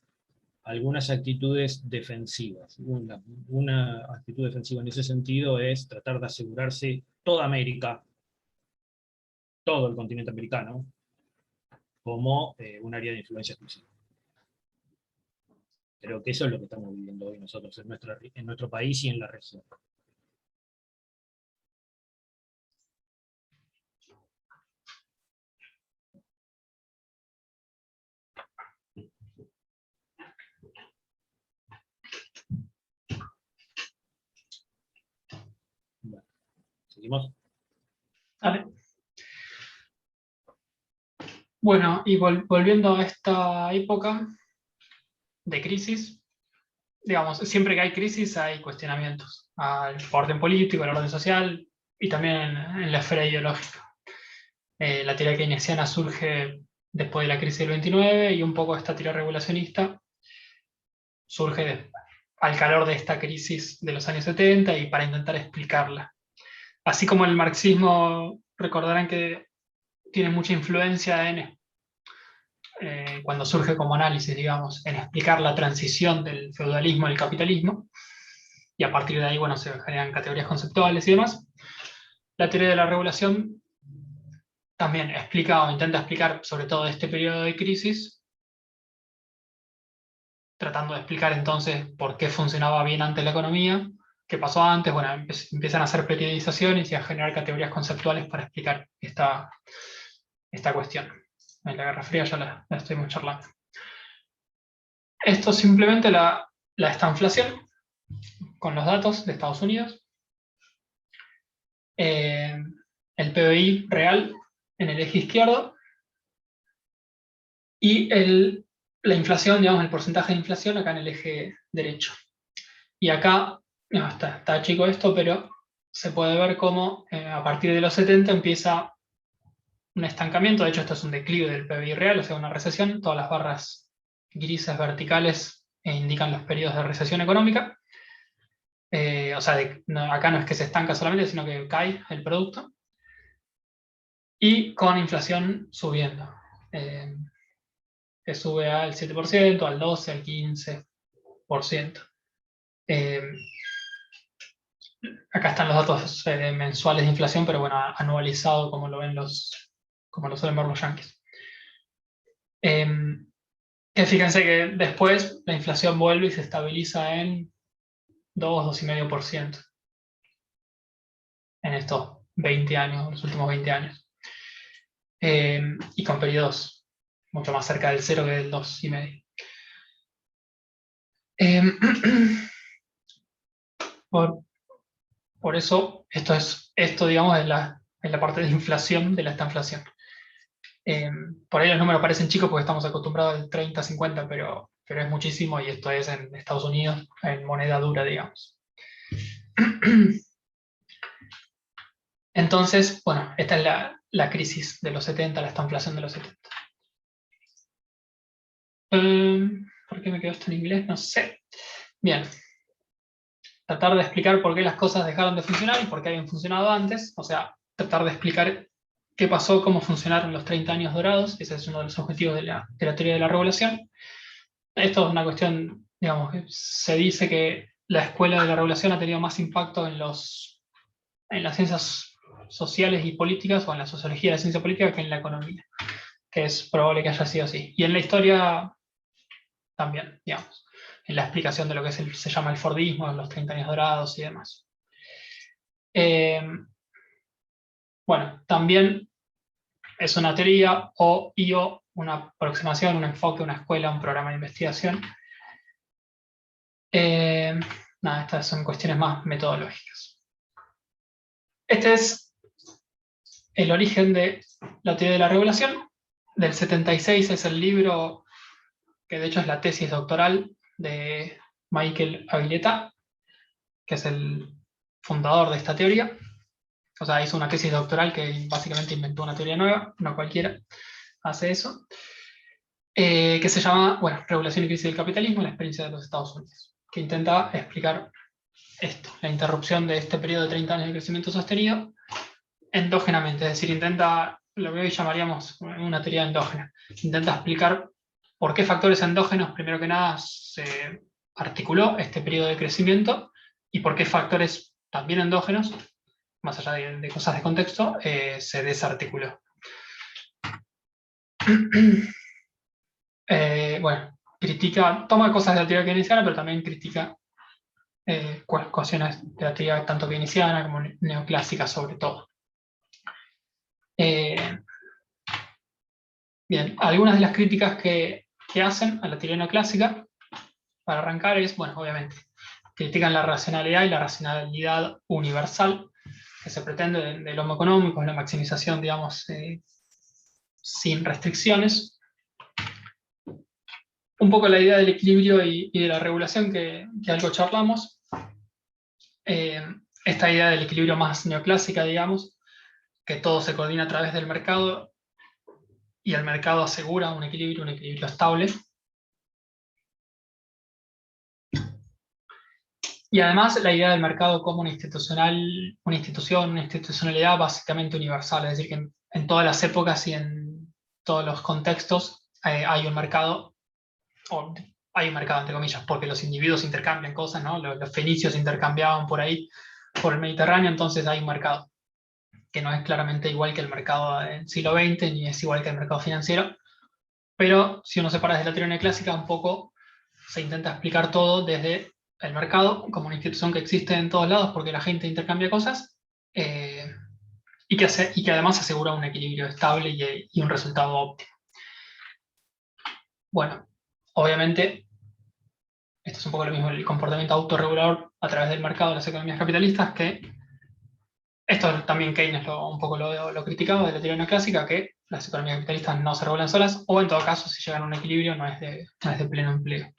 algunas actitudes defensivas. Una actitud defensiva en ese sentido es tratar de asegurarse toda América, todo el continente americano, como un área de influencia exclusiva. Creo que eso es lo que estamos viviendo hoy nosotros en nuestro país y en la región. Bueno, ¿seguimos? Vale. Bueno, y volviendo a esta época de crisis, digamos, siempre que hay crisis hay cuestionamientos al orden político, al orden social y también en la esfera ideológica. La teoría keynesiana surge después de la crisis del 29 y un poco esta teoría regulacionista surge al calor de esta crisis de los años 70 y para intentar explicarla. Así como el marxismo, recordarán que tiene mucha influencia en cuando surge como análisis, digamos, en explicar la transición del feudalismo al capitalismo, y a partir de ahí, bueno, se generan categorías conceptuales y demás. La teoría de la regulación también explica o intenta explicar sobre todo este periodo de crisis, tratando de explicar entonces por qué funcionaba bien antes la economía, qué pasó antes, bueno, empiezan a hacer periodizaciones y a generar categorías conceptuales para explicar esta cuestión. En la Guerra Fría ya la estuvimos charlando. Esto simplemente esta inflación con los datos de Estados Unidos. El PBI real en el eje izquierdo y la inflación, digamos, el porcentaje de inflación acá en el eje derecho. Y acá, no, está chico esto, pero se puede ver cómo a partir de los 70 empieza un estancamiento. De hecho, esto es un declive del PBI real, o sea, una recesión. Todas las barras grises verticales indican los periodos de recesión económica. O sea, acá no es que se estanca solamente, sino que cae el producto. Y con inflación subiendo. Que sube al 7%, al 12%, al 15%. Acá están los datos mensuales de inflación, pero bueno, anualizado como lo suelen ver los yanquis. Que fíjense que después la inflación vuelve y se estabiliza en 2,5% en estos 20 años, los últimos 20 años. Y con periodos mucho más cerca del 0 que del 2,5%. Por eso, esto digamos, es la parte de inflación de esta inflación. Por ahí los números parecen chicos porque estamos acostumbrados al 30, 50, pero es muchísimo, y esto es en Estados Unidos, en moneda dura, digamos. Entonces, bueno, esta es la crisis de los 70, la estanflación de los 70. ¿Por qué me quedó esto en inglés? No sé. Bien. Tratar de explicar por qué las cosas dejaron de funcionar y por qué habían funcionado antes. O sea, tratar de explicar qué pasó, cómo funcionaron los 30 años dorados. Ese es uno de los objetivos de la teoría de la regulación. Esto es una cuestión, digamos, que se dice que la escuela de la regulación ha tenido más impacto en las ciencias sociales y políticas, o en la sociología de la ciencia política, que en la economía, que es probable que haya sido así. Y en la historia también, digamos, en la explicación de lo que se llama el Fordismo, los 30 años dorados y demás. Bueno, también es una teoría o una aproximación, un enfoque, una escuela, un programa de investigación. Nada, estas son cuestiones más metodológicas. Este es el origen de la teoría de la regulación. Del 76 es el libro que de hecho es la tesis doctoral de Michael Aguileta, que es el fundador de esta teoría. O sea, hizo una tesis doctoral que básicamente inventó una teoría nueva, no cualquiera hace eso, que se llama, bueno, Regulación y Crisis del Capitalismo, la experiencia de los Estados Unidos, que intenta explicar esto, la interrupción de este periodo de 30 años de crecimiento sostenido endógenamente, es decir, intenta lo que hoy llamaríamos una teoría endógena, intenta explicar por qué factores endógenos, primero que nada, se articuló este periodo de crecimiento y por qué factores también endógenos, más allá de cosas de contexto, se desarticuló. Bueno, toma cosas de la teoría keynesiana, pero también critica cuestiones de la teoría tanto keynesiana como neoclásica sobre todo. Bien, algunas de las críticas que hacen a la teoría neoclásica, para arrancar, es, bueno, obviamente, critican la racionalidad y la racionalidad universal que se pretende del homo económico, la maximización, digamos, sin restricciones. Un poco la idea del equilibrio y de la regulación que algo charlamos. Esta idea del equilibrio más neoclásica, digamos, que todo se coordina a través del mercado y el mercado asegura un equilibrio estable. Y además la idea del mercado como una institucionalidad básicamente universal, es decir, que en todas las épocas y en todos los contextos hay un mercado, o hay un mercado entre comillas, porque los individuos intercambian cosas, ¿no? Los fenicios intercambiaban por ahí, por el Mediterráneo, entonces hay un mercado que no es claramente igual que el mercado del siglo XX, ni es igual que el mercado financiero, pero si uno se para desde la teoría neoclásica, un poco se intenta explicar todo desde el mercado como una institución que existe en todos lados porque la gente intercambia cosas y que además asegura un equilibrio estable y un resultado óptimo. Bueno, obviamente, esto es un poco lo mismo, el comportamiento autorregulador a través del mercado de las economías capitalistas, que esto también Keynes un poco lo criticaba de la teoría neoclásica, que las economías capitalistas no se regulan solas, o en todo caso, si llegan a un equilibrio, no es de pleno empleo.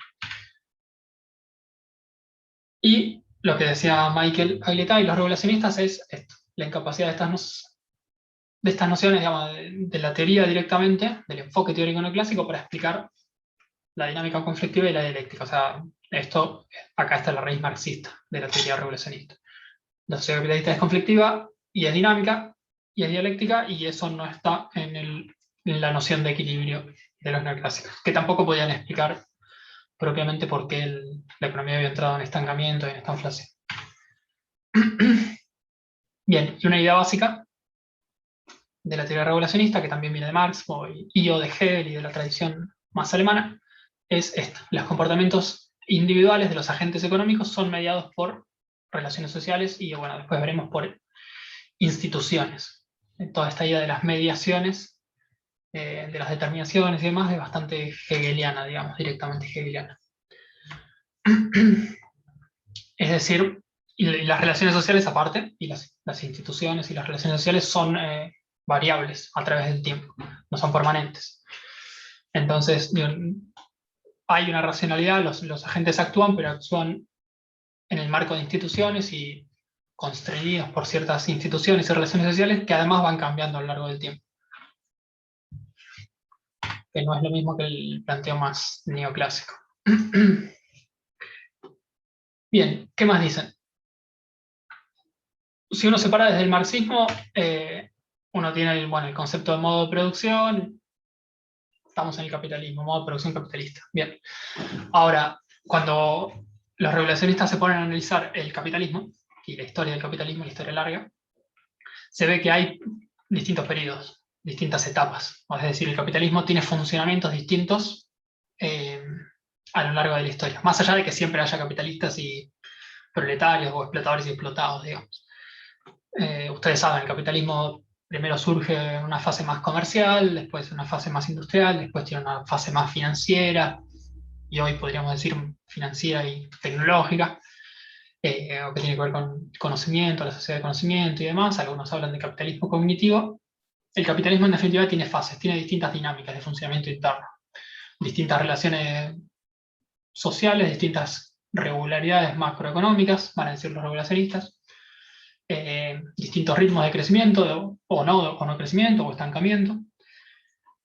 Y lo que decía Michael Aglietta y los regulacionistas es esto, la incapacidad de estas nociones, digamos, de la teoría directamente, del enfoque teórico neoclásico, para explicar la dinámica conflictiva y la dialéctica. O sea, acá está la raíz marxista de la teoría regulacionista. La sociedad capitalista es conflictiva y es dinámica y es dialéctica, y eso no está en la noción de equilibrio de los neoclásicos, que tampoco podían explicar propiamente por qué la economía había entrado en estancamiento y en esta inflación. Bien, y una idea básica de la teoría regulacionista, que también viene de Marx o de Hegel y de la tradición más alemana, es esto: los comportamientos individuales de los agentes económicos son mediados por relaciones sociales y, bueno, después veremos por instituciones. Toda esta idea de las mediaciones, de las determinaciones y demás, es bastante hegeliana, digamos, directamente hegeliana. Es decir, y las relaciones sociales aparte, y las instituciones y las relaciones sociales son variables a través del tiempo, no son permanentes. Entonces, hay una racionalidad, los agentes actúan, pero actúan en el marco de instituciones y constreñidos por ciertas instituciones y relaciones sociales que además van cambiando a lo largo del tiempo. Que no es lo mismo que el planteo más neoclásico. Bien, ¿qué más dicen? Si uno se para desde el marxismo, uno tiene el concepto de modo de producción. Estamos en el capitalismo, modo de producción capitalista. Bien. Ahora, cuando los regulacionistas se ponen a analizar el capitalismo y la historia del capitalismo, la historia larga, se ve que hay distintos periodos, distintas etapas. Es decir, el capitalismo tiene funcionamientos distintos a lo largo de la historia, más allá de que siempre haya capitalistas y proletarios o explotadores y explotados, digamos. Ustedes saben, el capitalismo primero surge en una fase más comercial, después en una fase más industrial, después tiene una fase más financiera, y hoy podríamos decir financiera y tecnológica, o que tiene que ver con conocimiento, la sociedad de conocimiento y demás. Algunos hablan de capitalismo cognitivo. El capitalismo en definitiva tiene fases, tiene distintas dinámicas de funcionamiento interno, distintas relaciones sociales, distintas regularidades macroeconómicas, van a decir los regulacionistas, distintos ritmos de crecimiento o no crecimiento o estancamiento,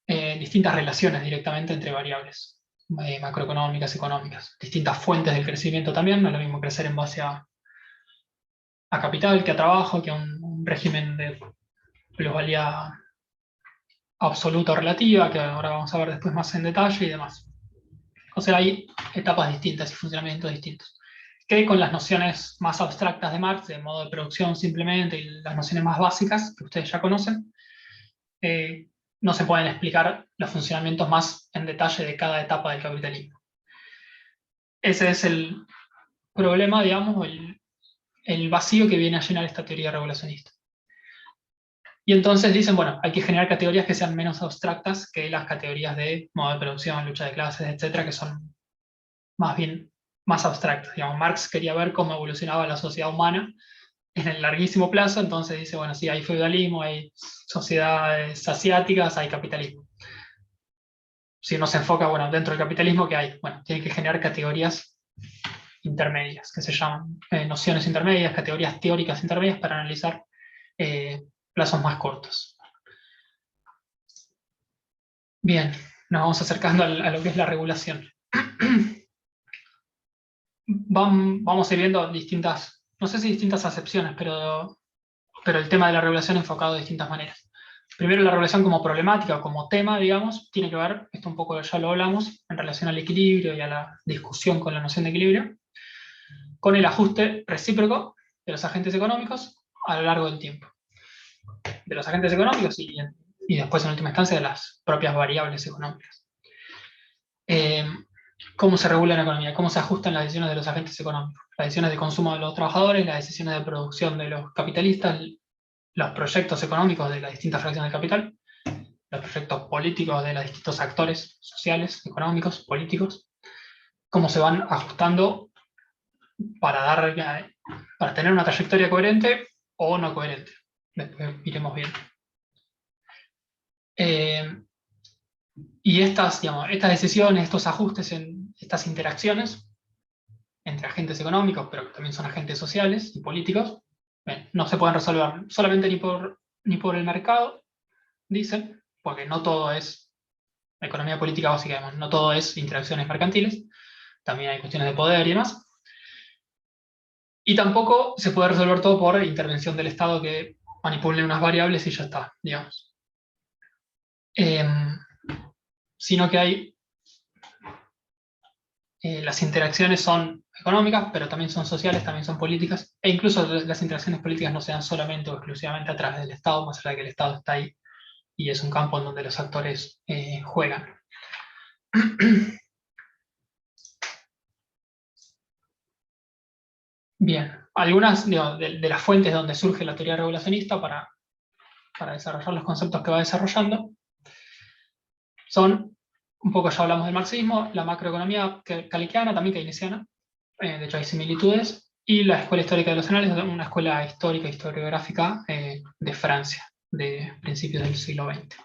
distintas relaciones directamente entre variables macroeconómicas, económicas, distintas fuentes del crecimiento también. No es lo mismo crecer en base a capital que a trabajo, que a un régimen de plusvalía absoluta o relativa, que ahora vamos a ver después más en detalle y demás. O sea, hay etapas distintas y funcionamientos distintos. Que con las nociones más abstractas de Marx, de modo de producción simplemente, y las nociones más básicas que ustedes ya conocen, no se pueden explicar los funcionamientos más en detalle de cada etapa del capitalismo. Ese es el problema, digamos, el vacío que viene a llenar esta teoría regulacionista. Y entonces dicen, bueno, hay que generar categorías que sean menos abstractas que las categorías de modo de producción, lucha de clases, etcétera, que son más bien más abstractas. Digamos, Marx quería ver cómo evolucionaba la sociedad humana en el larguísimo plazo, entonces dice, bueno, sí, hay feudalismo, hay sociedades asiáticas, hay capitalismo. Si uno se enfoca, bueno, dentro del capitalismo, ¿qué hay? Bueno, tiene que generar categorías intermedias, que se llaman nociones intermedias, categorías teóricas intermedias para analizar plazos más cortos. Bien, nos vamos acercando a lo que es la regulación. Vamos a ir viendo distintas, no sé si distintas acepciones, pero el tema de la regulación enfocado de distintas maneras. Primero, la regulación como problemática, como tema, digamos, tiene que ver, esto un poco ya lo hablamos, en relación al equilibrio y a la discusión con la noción de equilibrio, con el ajuste recíproco de los agentes económicos a lo largo del tiempo. De los agentes económicos y después, en última instancia, de las propias variables económicas. ¿Cómo se regula la economía? ¿Cómo se ajustan las decisiones de los agentes económicos? Las decisiones de consumo de los trabajadores, las decisiones de producción de los capitalistas, los proyectos económicos de las distintas fracciones del capital, los proyectos políticos de los distintos actores sociales, económicos, políticos, cómo se van ajustando para tener una trayectoria coherente o no coherente. Después iremos viendo. Y estas decisiones, estos ajustes, estas interacciones entre agentes económicos, pero que también son agentes sociales y políticos, no se pueden resolver solamente ni por el mercado, dicen, porque no todo es economía política básica, digamos, no todo es interacciones mercantiles, también hay cuestiones de poder y demás. Y tampoco se puede resolver todo por intervención del Estado que manipule unas variables y ya está, digamos. Sino que hay las interacciones son económicas, pero también son sociales, también son políticas, e incluso las interacciones políticas no se dan solamente o exclusivamente a través del Estado, más allá de que el Estado está ahí y es un campo en donde los actores juegan. Bien, algunas de las fuentes donde surge la teoría regulacionista para desarrollar los conceptos que va desarrollando son, un poco ya hablamos del marxismo, la macroeconomía caliquiana, también keynesiana, de hecho hay similitudes, y la Escuela Histórica de los Anales, una escuela histórica, historiográfica de Francia, de principios del siglo XX.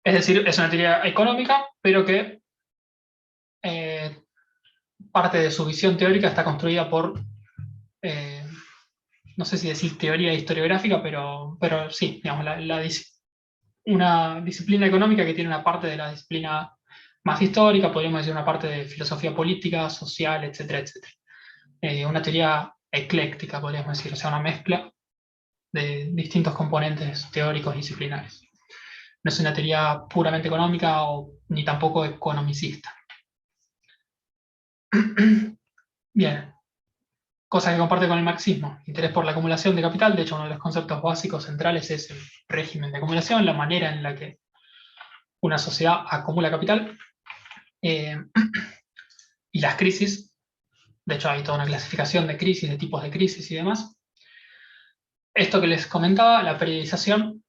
Es decir, es una teoría económica, pero que parte de su visión teórica está construida por, no sé si decir teoría historiográfica, pero sí, digamos, una disciplina económica que tiene una parte de la disciplina más histórica, podríamos decir una parte de filosofía política, social, etcétera, etcétera. Una teoría ecléctica, podríamos decir, o sea, una mezcla de distintos componentes teóricos disciplinares. No es una teoría puramente económica ni tampoco economicista. Bien, cosa que comparte con el marxismo, interés por la acumulación de capital. De hecho, uno de los conceptos básicos centrales es el régimen de acumulación, la manera en la que una sociedad acumula capital, y las crisis. De hecho, hay toda una clasificación de crisis, de tipos de crisis y demás. Esto que les comentaba, la periodización,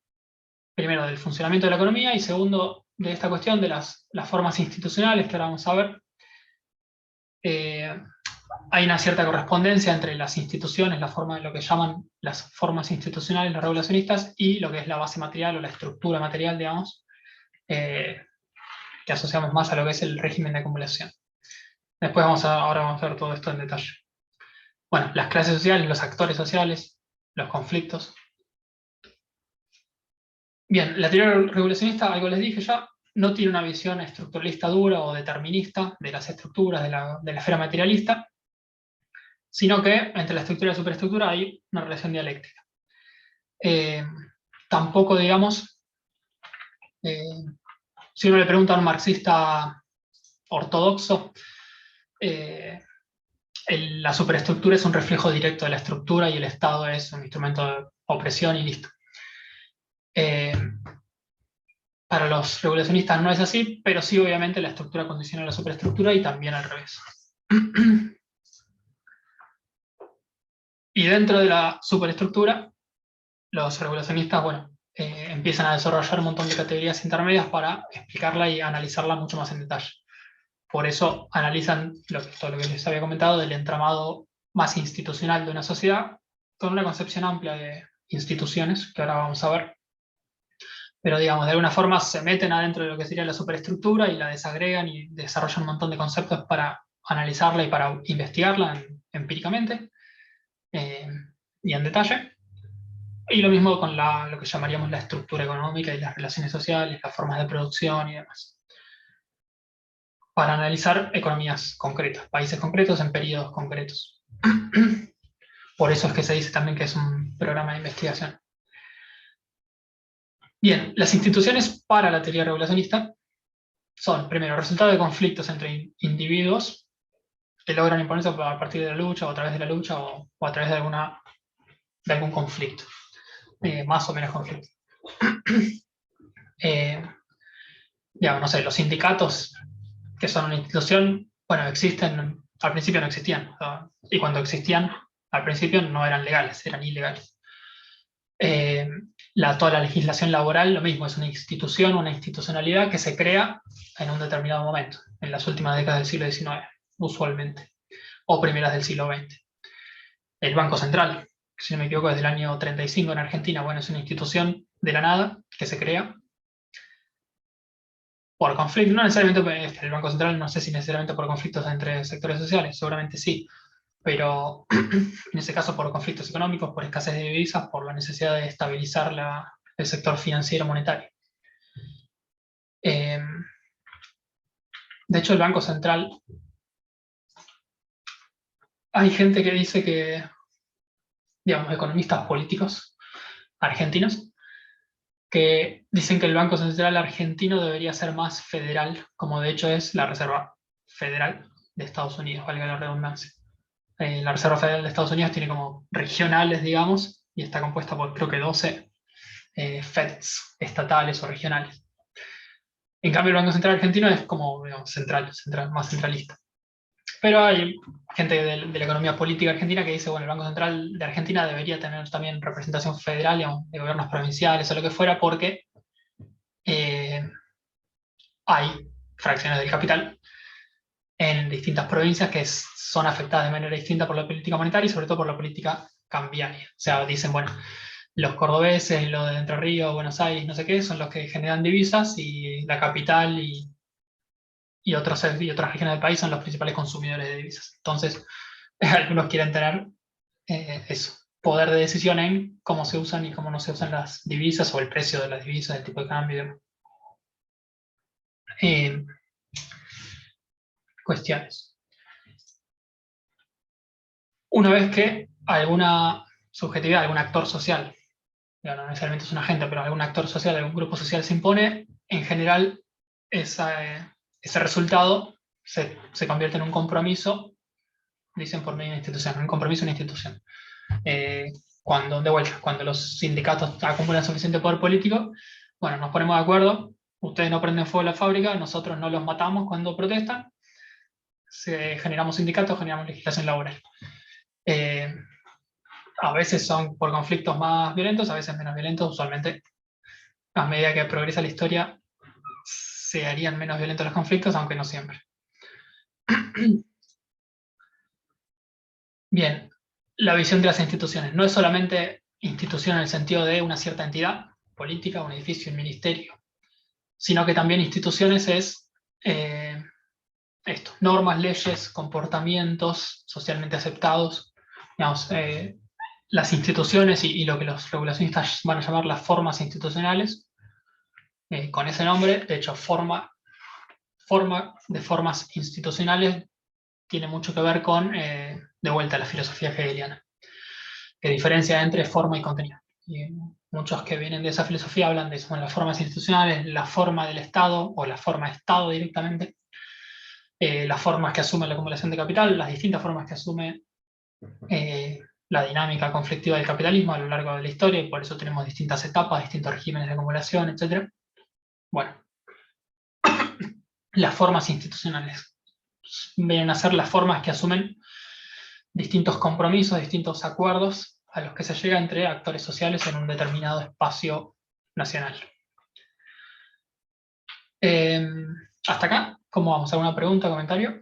primero, del funcionamiento de la economía, y segundo, de esta cuestión de las formas institucionales, que ahora vamos a ver. Hay una cierta correspondencia entre las instituciones, la forma de lo que llaman las formas institucionales, los regulacionistas, y lo que es la base material o la estructura material, digamos, que asociamos más a lo que es el régimen de acumulación. Después ahora vamos a ver todo esto en detalle. Bueno, las clases sociales, los actores sociales, los conflictos. Bien, la teoría regulacionista, algo les dije ya, no tiene una visión estructuralista dura o determinista de las estructuras de la esfera materialista, sino que entre la estructura y la superestructura hay una relación dialéctica. Tampoco, digamos, si uno le pregunta a un marxista ortodoxo, la superestructura es un reflejo directo de la estructura y el Estado es un instrumento de opresión y listo. Para los regulacionistas no es así, pero sí obviamente la estructura condiciona la superestructura y también al revés. Y dentro de la superestructura, los regulacionistas, bueno, empiezan a desarrollar un montón de categorías intermedias para explicarla y analizarla mucho más en detalle. Por eso analizan todo lo que les había comentado del entramado más institucional de una sociedad, con una concepción amplia de instituciones, que ahora vamos a ver. Pero digamos, de alguna forma se meten adentro de lo que sería la superestructura y la desagregan y desarrollan un montón de conceptos para analizarla y para investigarla empíricamente y en detalle. Y lo mismo con lo que llamaríamos la estructura económica y las relaciones sociales, las formas de producción y demás. Para analizar economías concretas, países concretos en periodos concretos. Por eso es que se dice también que es un programa de investigación. Bien, las instituciones para la teoría regulacionista son, primero, resultado de conflictos entre individuos que logran imponerse a partir de la lucha o a través de la lucha o a través de algún conflicto, más o menos conflicto. Digamos, no sé, los sindicatos, que son una institución, bueno, existen, al principio no existían, y cuando existían, al principio no eran legales, eran ilegales. Toda la legislación laboral, lo mismo, es una institución, una institucionalidad que se crea en un determinado momento, en las últimas décadas del siglo XIX, usualmente, o primeras del siglo XX. El Banco Central, si no me equivoco, desde el año 35 en Argentina, bueno, es una institución de la nada que se crea por conflicto, no necesariamente el Banco Central, no sé si necesariamente por conflictos entre sectores sociales, seguramente sí, pero en ese caso por conflictos económicos, por escasez de divisas, por la necesidad de estabilizar el sector financiero monetario. De hecho, el Banco Central, hay gente que dice que, digamos, economistas políticos argentinos, que dicen que el Banco Central argentino debería ser más federal, como de hecho es la Reserva Federal de Estados Unidos, valga la redundancia. La Reserva Federal de Estados Unidos tiene como regionales, digamos, y está compuesta por creo que 12 Feds estatales o regionales. En cambio, el Banco Central argentino es como, digamos, central, más centralista. Pero hay gente de la economía política argentina que dice, bueno, el Banco Central de Argentina debería tener también representación federal, digamos, de gobiernos provinciales o lo que fuera, porque hay fracciones del capital en distintas provincias que son afectadas de manera distinta por la política monetaria y sobre todo por la política cambiaria. O sea, dicen, bueno, los cordobeses, los de Entre Ríos, Buenos Aires, no sé qué, son los que generan divisas y la capital y otras regiones del país son los principales consumidores de divisas. Entonces, algunos quieren tener eso, poder de decisión en cómo se usan y cómo no se usan las divisas o el precio de las divisas, el tipo de cambio y demás. Cuestiones. Una vez que alguna subjetividad, algún actor social, no necesariamente es un agente, pero algún actor social, algún grupo social se impone, en general ese resultado se convierte en un compromiso, dicen por medio de una institución, un compromiso de una institución. Cuando los sindicatos acumulan suficiente poder político, bueno, nos ponemos de acuerdo, ustedes no prenden fuego la fábrica, nosotros no los matamos cuando protestan, generamos sindicatos, generamos legislación laboral. A veces son por conflictos más violentos, a veces menos violentos, usualmente a medida que progresa la historia se harían menos violentos los conflictos, aunque no siempre. Bien, la visión de las instituciones. No es solamente institución en el sentido de una cierta entidad política, un edificio, un ministerio, sino que también instituciones es normas, leyes, comportamientos socialmente aceptados. Digamos, las instituciones y lo que los regulacionistas van a llamar las formas institucionales, con ese nombre, de hecho, forma de formas institucionales tiene mucho que ver con, de vuelta, la filosofía hegeliana, que diferencia entre forma y contenido. Y muchos que vienen de esa filosofía hablan de eso, las formas institucionales, la forma del Estado, o la forma de Estado directamente, las formas que asume la acumulación de capital, las distintas formas que asume la dinámica conflictiva del capitalismo a lo largo de la historia, y por eso tenemos distintas etapas, distintos regímenes de acumulación, etc. Bueno, las formas institucionales vienen a ser las formas que asumen distintos compromisos, distintos acuerdos a los que se llega entre actores sociales en un determinado espacio nacional. Hasta acá, ¿cómo vamos? ¿Alguna pregunta, comentario?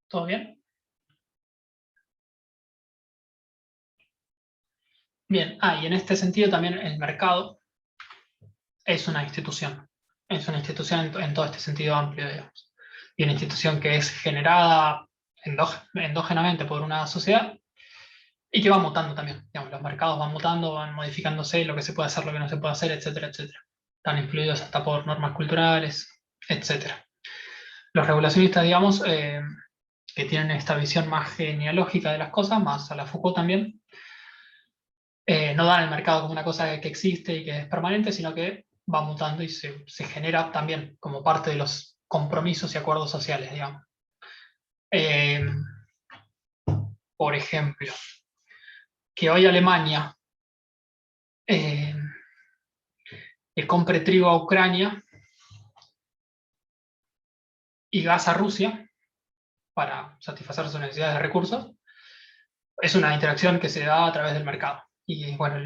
¿Todo bien? Bien, y en este sentido también el mercado es una institución. Es una institución en todo este sentido amplio, digamos. Y una institución que es generada endógenamente por una sociedad y que va mutando también. Digamos, los mercados van mutando, van modificándose, lo que se puede hacer, lo que no se puede hacer, etcétera, etcétera. Están influidos hasta por normas culturales, etcétera. Los regulacionistas, digamos, que tienen esta visión más genealógica de las cosas, más a la Foucault también, no dan el mercado como una cosa que existe y que es permanente, sino que va mutando y se genera también como parte de los compromisos y acuerdos sociales, digamos. Por ejemplo, que hoy Alemania le compre trigo a Ucrania y gas a Rusia para satisfacer sus necesidades de recursos, es una interacción que se da a través del mercado. Y bueno,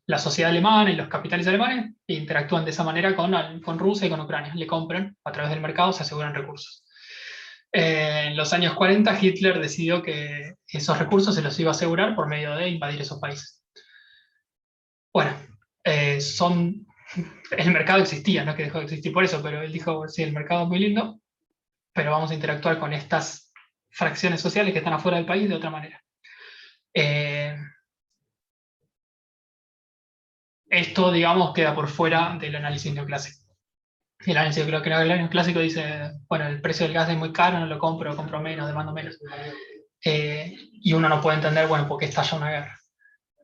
la sociedad alemana y los capitales alemanes interactúan de esa manera con Rusia y con Ucrania. Le compran a través del mercado, se aseguran recursos. En los años 40 Hitler decidió que esos recursos se los iba a asegurar por medio de invadir esos países. Bueno, el mercado existía, no es que dejó de existir por eso, pero él dijo, sí, el mercado es muy lindo, pero vamos a interactuar con estas fracciones sociales que están afuera del país de otra manera. Esto, digamos, queda por fuera del análisis neoclásico. El análisis neoclásico dice, bueno, el precio del gas es muy caro, no lo compro menos, demando menos. Y uno no puede entender, bueno, por qué estalla una guerra.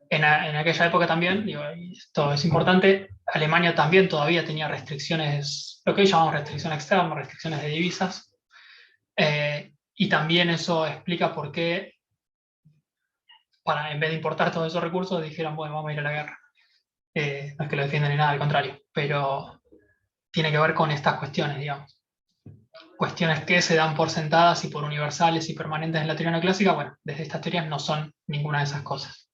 En aquella época también, digo, y esto es importante, Alemania también todavía tenía restricciones, lo que hoy llamamos restricciones externas, restricciones de divisas, y también eso explica por qué, en vez de importar todos esos recursos, dijeron, bueno, vamos a ir a la guerra. No es que lo defiendan ni nada, al contrario, pero tiene que ver con estas cuestiones, digamos. Cuestiones que se dan por sentadas y por universales y permanentes en la teoría neoclásica, bueno, desde estas teorías no son ninguna de esas cosas.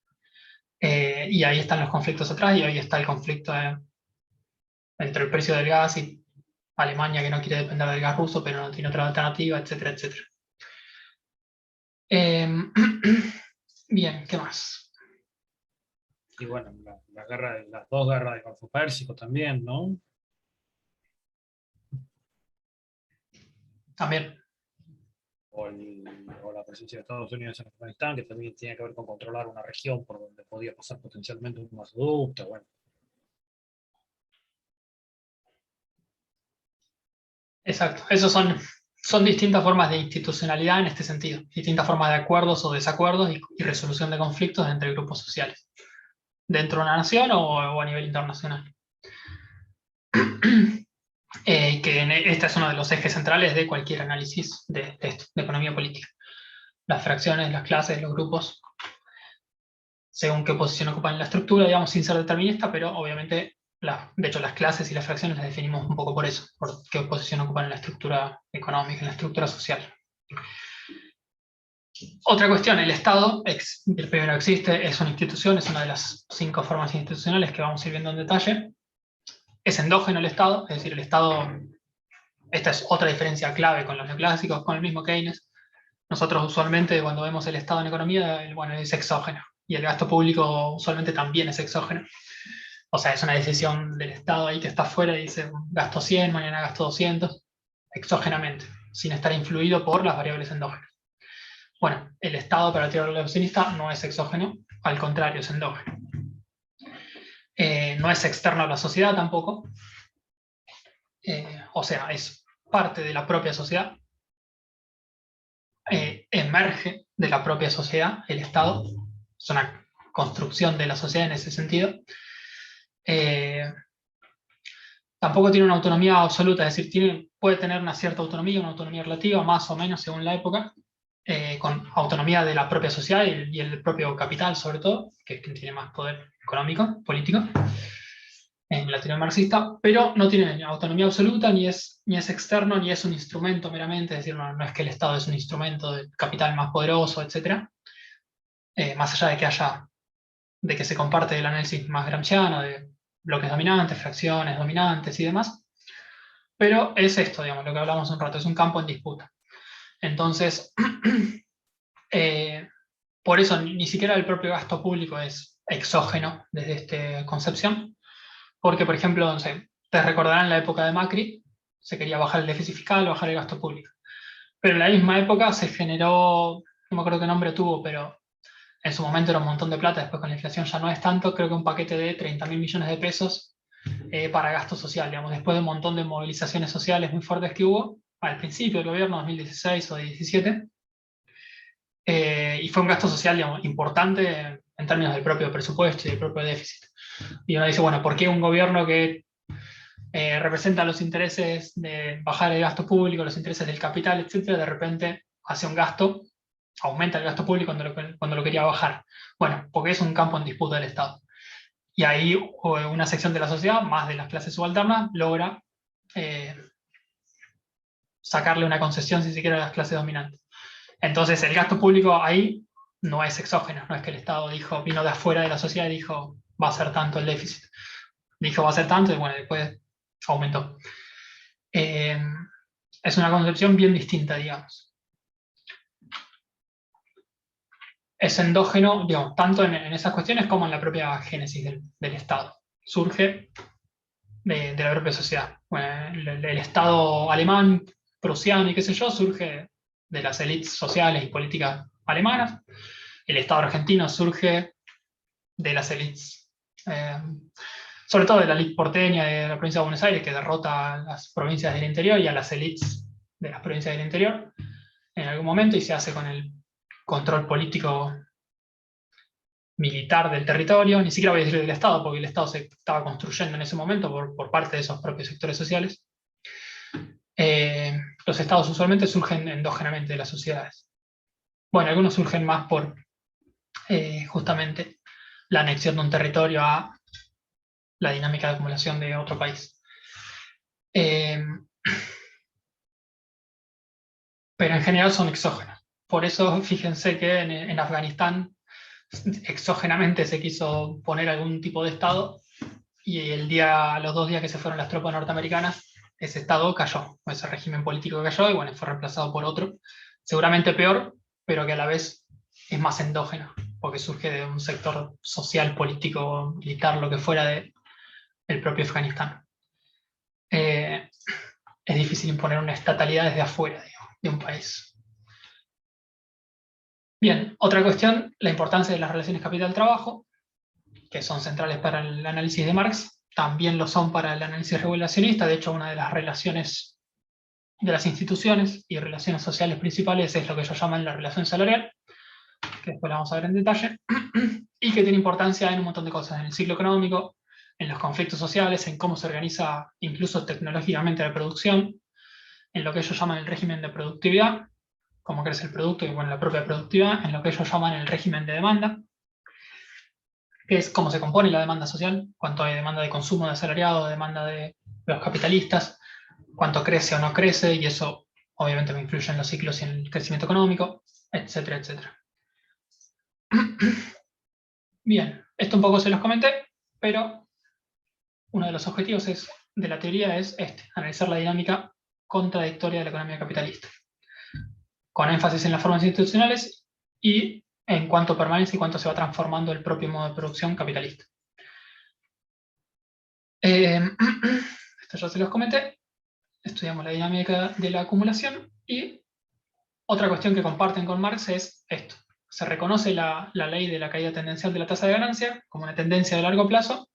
Y ahí están los conflictos atrás, y ahí está el conflicto entre el precio del gas y Alemania, que no quiere depender del gas ruso, pero no tiene otra alternativa, etcétera, etcétera. Bien, ¿qué más? Y bueno, las dos guerras del Golfo Pérsico también, ¿no? También. O la presencia de Estados Unidos en Afganistán, que también tiene que ver con controlar una región por donde podía pasar potencialmente un gasoducto, bueno. Exacto, esos son distintas formas de institucionalidad en este sentido, distintas formas de acuerdos o desacuerdos y resolución de conflictos entre grupos sociales, dentro de una nación o a nivel internacional. Este es uno de los ejes centrales de cualquier análisis de economía política. Las fracciones, las clases, los grupos, según qué posición ocupan en la estructura, digamos, sin ser determinista, pero obviamente, de hecho, las clases y las fracciones las definimos un poco por eso, por qué posición ocupan en la estructura económica, en la estructura social. Otra cuestión, el Estado, el primero existe, es una institución, es una de las 5 formas institucionales que vamos a ir viendo en detalle. Es endógeno el Estado, es decir, el Estado, esta es otra diferencia clave con los neoclásicos, con el mismo Keynes. Nosotros usualmente cuando vemos el Estado en economía, bueno, es exógeno, y el gasto público usualmente también es exógeno. O sea, es una decisión del Estado ahí que está afuera y dice, gasto 100, mañana gasto 200, exógenamente, sin estar influido por las variables endógenas. Bueno, el Estado para la teoría regulacionista no es exógeno, al contrario, es endógeno. No es externo a la sociedad tampoco. o sea, es parte de la propia sociedad, emerge de la propia sociedad, el Estado, es una construcción de la sociedad en ese sentido. Tampoco tiene una autonomía absoluta, es decir, puede tener una cierta autonomía, una autonomía relativa, más o menos según la época, con autonomía de la propia sociedad y el propio capital, sobre todo, que es quien tiene más poder económico, político, en la teoría marxista, pero no tiene autonomía absoluta, ni es externo, ni es un instrumento meramente, es decir, no es que el Estado es un instrumento del capital más poderoso, etc. Más allá de que se comparte el análisis más gramsciano, de bloques dominantes, fracciones dominantes y demás, pero es esto, digamos, lo que hablamos un rato, es un campo en disputa. Entonces, por eso ni siquiera el propio gasto público es exógeno desde esta concepción, porque, por ejemplo, no sé, te recordarán la época de Macri, se quería bajar el déficit fiscal, bajar el gasto público. Pero en la misma época se generó, no me acuerdo qué nombre tuvo, pero en su momento era un montón de plata, después con la inflación ya no es tanto, creo que un paquete de 30.000 millones de pesos para gasto social, digamos, después de un montón de movilizaciones sociales muy fuertes que hubo al principio del gobierno, 2016 o 2017, y fue un gasto social, digamos, importante en términos del propio presupuesto y del propio déficit. Y uno dice, bueno, ¿por qué un gobierno que representa los intereses de bajar el gasto público, los intereses del capital, etcétera, de repente hace un gasto, aumenta el gasto público cuando lo quería bajar? Bueno, porque es un campo en disputa del Estado. Y ahí una sección de la sociedad, más de las clases subalternas, logra sacarle una concesión, si se quiere, a las clases dominantes. Entonces, el gasto público ahí no es exógeno, no es que el Estado vino de afuera de la sociedad y dijo, va a ser tanto el déficit. Dijo, va a ser tanto, y bueno, después aumentó. Es una concepción bien distinta, digamos. Es endógeno, digamos, tanto en esas cuestiones como en la propia génesis del Estado. Surge de la propia sociedad. Bueno, el Estado alemán, prusiano y qué sé yo, surge de las élites sociales y políticas alemanas. El Estado argentino surge de las élites, sobre todo de la élite porteña de la provincia de Buenos Aires, que derrota a las provincias del interior y a las élites de las provincias del interior en algún momento, y se hace con el control político militar del territorio, ni siquiera voy a decir del Estado, porque el Estado se estaba construyendo en ese momento por parte de esos propios sectores sociales. Los Estados usualmente surgen endógenamente de las sociedades. Bueno, algunos surgen más por justamente la anexión de un territorio a la dinámica de acumulación de otro país. Pero en general son exógenos. Por eso fíjense que en Afganistán exógenamente se quiso poner algún tipo de Estado, y los 2 días que se fueron las tropas norteamericanas, ese Estado cayó, ese régimen político cayó, y bueno, fue reemplazado por otro, seguramente peor, pero que a la vez es más endógeno, porque surge de un sector social, político, militar, lo que fuera del propio Afganistán. Es difícil imponer una estatalidad desde afuera, digamos, de un país. Bien, otra cuestión, la importancia de las relaciones capital-trabajo, que son centrales para el análisis de Marx, también lo son para el análisis regulacionista. De hecho, una de las relaciones de las instituciones y relaciones sociales principales es lo que ellos llaman la relación salarial, que después la vamos a ver en detalle, y que tiene importancia en un montón de cosas, en el ciclo económico, en los conflictos sociales, en cómo se organiza incluso tecnológicamente la producción, en lo que ellos llaman el régimen de productividad, cómo crece el producto y bueno, la propia productividad, en lo que ellos llaman el régimen de demanda, que es cómo se compone la demanda social, cuánto hay demanda de consumo de asalariado, demanda de los capitalistas, cuánto crece o no crece, y eso obviamente me influye en los ciclos y en el crecimiento económico, etcétera, etcétera. Bien, esto un poco se los comenté, pero uno de los objetivos de la teoría es analizar la dinámica contradictoria de la economía capitalista, con énfasis en las formas institucionales y en cuánto permanece y cuánto se va transformando el propio modo de producción capitalista. Esto ya se los comenté. Estudiamos la dinámica de la acumulación, y otra cuestión que comparten con Marx es esto. Se reconoce la ley de la caída tendencial de la tasa de ganancia como una tendencia de largo plazo,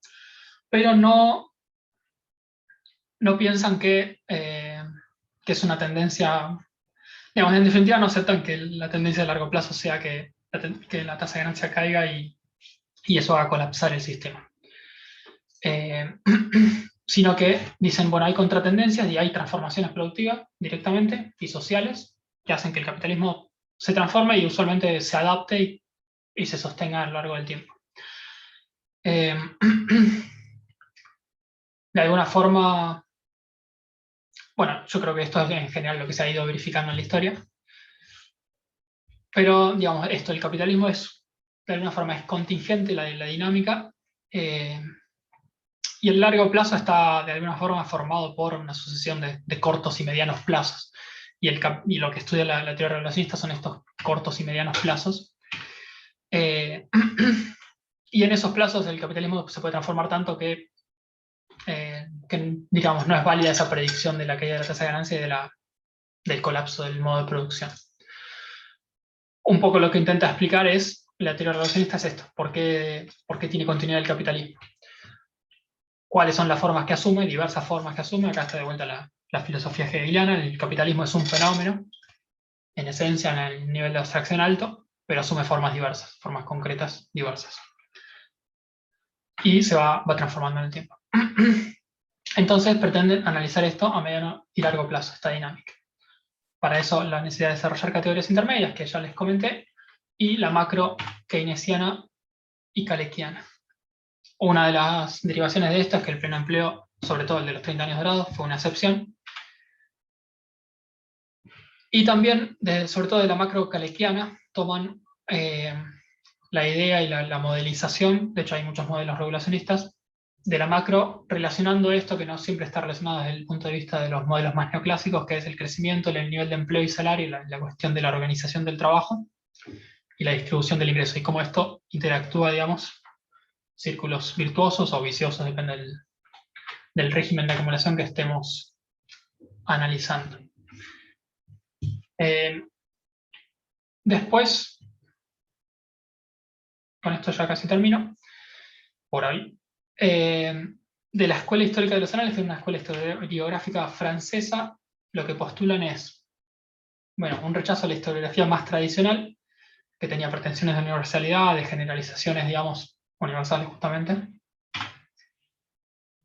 pero no no piensan que es una tendencia, digamos, en definitiva no aceptan que la tendencia a largo plazo sea que la tasa de ganancia caiga y eso va a colapsar el sistema. Sino que dicen, bueno, hay contratendencias y hay transformaciones productivas directamente y sociales que hacen que el capitalismo se transforme y usualmente se adapte y se sostenga a lo largo del tiempo. De alguna forma, bueno, yo creo que esto es en general lo que se ha ido verificando en la historia, pero digamos, el capitalismo es, de alguna forma, es contingente la dinámica, y el largo plazo está de alguna forma formado por una sucesión de cortos y medianos plazos. Y lo que estudia la teoría relacionista son estos cortos y medianos plazos. Y en esos plazos el capitalismo se puede transformar tanto que digamos, no es válida esa predicción de la caída de la tasa de ganancia y del colapso del modo de producción. Un poco lo que intenta explicar es, la teoría relacionista es esto, ¿por qué tiene continuidad el capitalismo? ¿Cuáles son las formas que asume? Diversas formas que asume. Acá está de vuelta la filosofía hegeliana. El capitalismo es un fenómeno, en esencia, en el nivel de abstracción alto, pero asume formas diversas, formas concretas diversas. Y se va transformando en el tiempo. Entonces pretenden analizar esto a mediano y largo plazo, esta dinámica. Para eso la necesidad de desarrollar categorías intermedias, que ya les comenté, y la macro keynesiana y kalekiana. Una de las derivaciones de esto es que el pleno empleo, sobre todo el de los 30 años dorados, fue una excepción. Y también, sobre todo de la macro kalekiana, toman la idea y la modelización, de hecho hay muchos modelos regulacionistas, de la macro, relacionando esto que no siempre está relacionado desde el punto de vista de los modelos más neoclásicos, que es el crecimiento, el nivel de empleo y salario, la cuestión de la organización del trabajo y la distribución del ingreso, y cómo esto interactúa, digamos, círculos virtuosos o viciosos, depende del régimen de acumulación que estemos analizando. Después, con esto ya casi termino, por hoy, de la Escuela Histórica de los Anales, que es una escuela historiográfica francesa, lo que postulan es, bueno, un rechazo a la historiografía más tradicional, que tenía pretensiones de universalidad, de generalizaciones, digamos, universales justamente.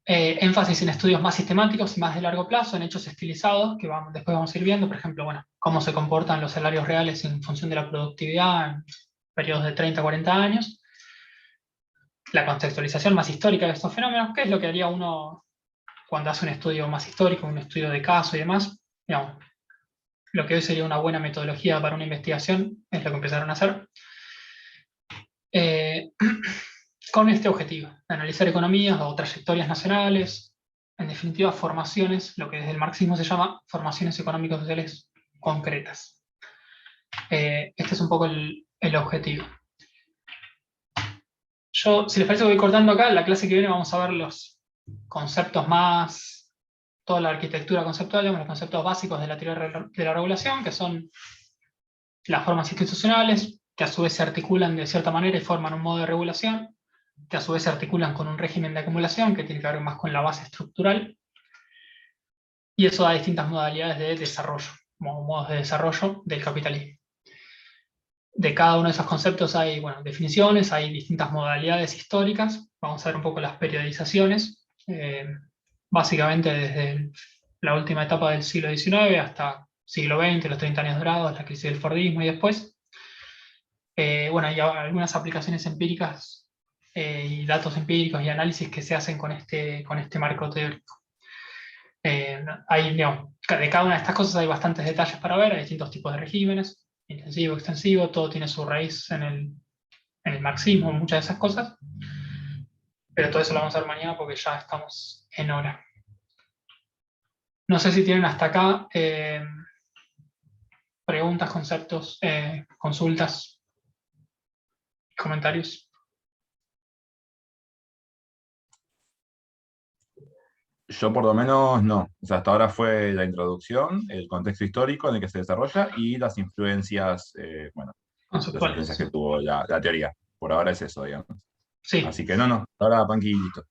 Énfasis en estudios más sistemáticos y más de largo plazo, en hechos estilizados, que después vamos a ir viendo, por ejemplo, bueno, cómo se comportan los salarios reales en función de la productividad en periodos de 30 a 40 años. La contextualización más histórica de estos fenómenos, que es lo que haría uno cuando hace un estudio más histórico, un estudio de caso y demás. Digamos, lo que hoy sería una buena metodología para una investigación, es lo que empezaron a hacer. Con este objetivo, de analizar economías o trayectorias nacionales, en definitiva formaciones, lo que desde el marxismo se llama formaciones económicos sociales concretas. Este es un poco el objetivo. Yo, si les parece, voy cortando acá. En la clase que viene vamos a ver los conceptos más, toda la arquitectura conceptual, digamos, los conceptos básicos de la teoría de la regulación, que son las formas institucionales, que a su vez se articulan de cierta manera y forman un modo de regulación, que a su vez se articulan con un régimen de acumulación, que tiene que ver más con la base estructural, y eso da distintas modalidades de desarrollo, modos de desarrollo del capitalismo. De cada uno de esos conceptos hay, bueno, definiciones, hay distintas modalidades históricas. Vamos a ver un poco las periodizaciones, básicamente desde la última etapa del siglo XIX hasta siglo XX, los 30 años dorados, la crisis del Fordismo y después. Bueno, hay algunas aplicaciones empíricas y datos empíricos y análisis que se hacen con este marco teórico. Digamos, de cada una de estas cosas hay bastantes detalles para ver, hay distintos tipos de regímenes, intensivo, extensivo, todo tiene su raíz en el marxismo, muchas de esas cosas, pero todo eso lo vamos a ver mañana porque ya estamos en hora. No sé si tienen hasta acá preguntas, conceptos, consultas, comentarios. Yo por lo menos no. O sea, hasta ahora fue la introducción, el contexto histórico en el que se desarrolla y las influencias, bueno, las influencias que tuvo la teoría. Por ahora es eso, digamos. Sí. Así que no. Ahora Panqui, listo.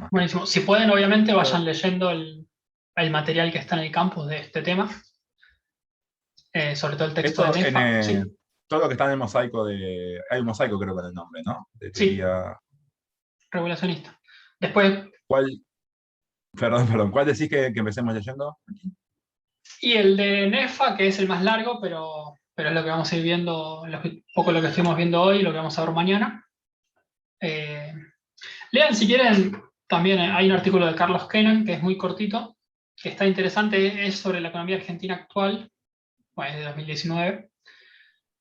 Buenísimo. Si pueden, obviamente, vayan leyendo el material que está en el campus de este tema, sobre todo el texto Esto de en NEFA. Sí, todo lo que está en el mosaico de. Hay un mosaico, creo, con el nombre, ¿no? De sí, teoría. regulacionista. Después, ¿Cuál? Perdón, ¿cuál decís que empecemos leyendo? y el de NEFA, que es el más largo, pero es lo que vamos a ir viendo, un poco lo que estuvimos viendo hoy y lo que vamos a ver mañana. Eh, Lean, si quieren, también hay un artículo de Carlos Kennan, que es muy cortito, que está interesante, es sobre la economía argentina actual, bueno, es de 2019,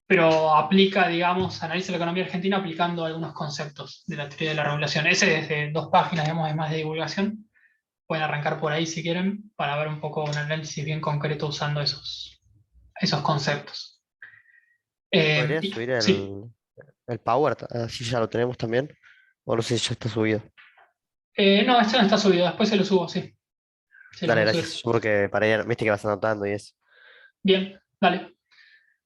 pero aplica, digamos, analiza la economía argentina aplicando algunos conceptos de la teoría de la regulación. Ese es de 2 páginas, digamos, es más de divulgación. Pueden arrancar por ahí si quieren, para ver un poco un análisis bien concreto usando esos conceptos. ¿Podrías subir Sí. el Power? Así ya lo tenemos también. O no sé si ya está subido. No, este no está subido, después se lo subo, sí. Se lo Dale, voy a gracias. subir. Yo porque para ir, viste que vas anotando y eso. Bien, dale.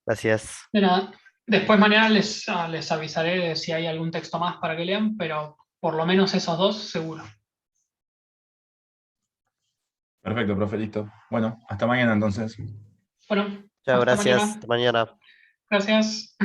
Gracias. De nada. Después mañana les avisaré de si hay algún texto más para que lean, pero por lo menos esos 2 seguro. Perfecto, profe, listo. Bueno, hasta mañana entonces. Bueno, Chao, hasta gracias. mañana. Hasta mañana. Gracias.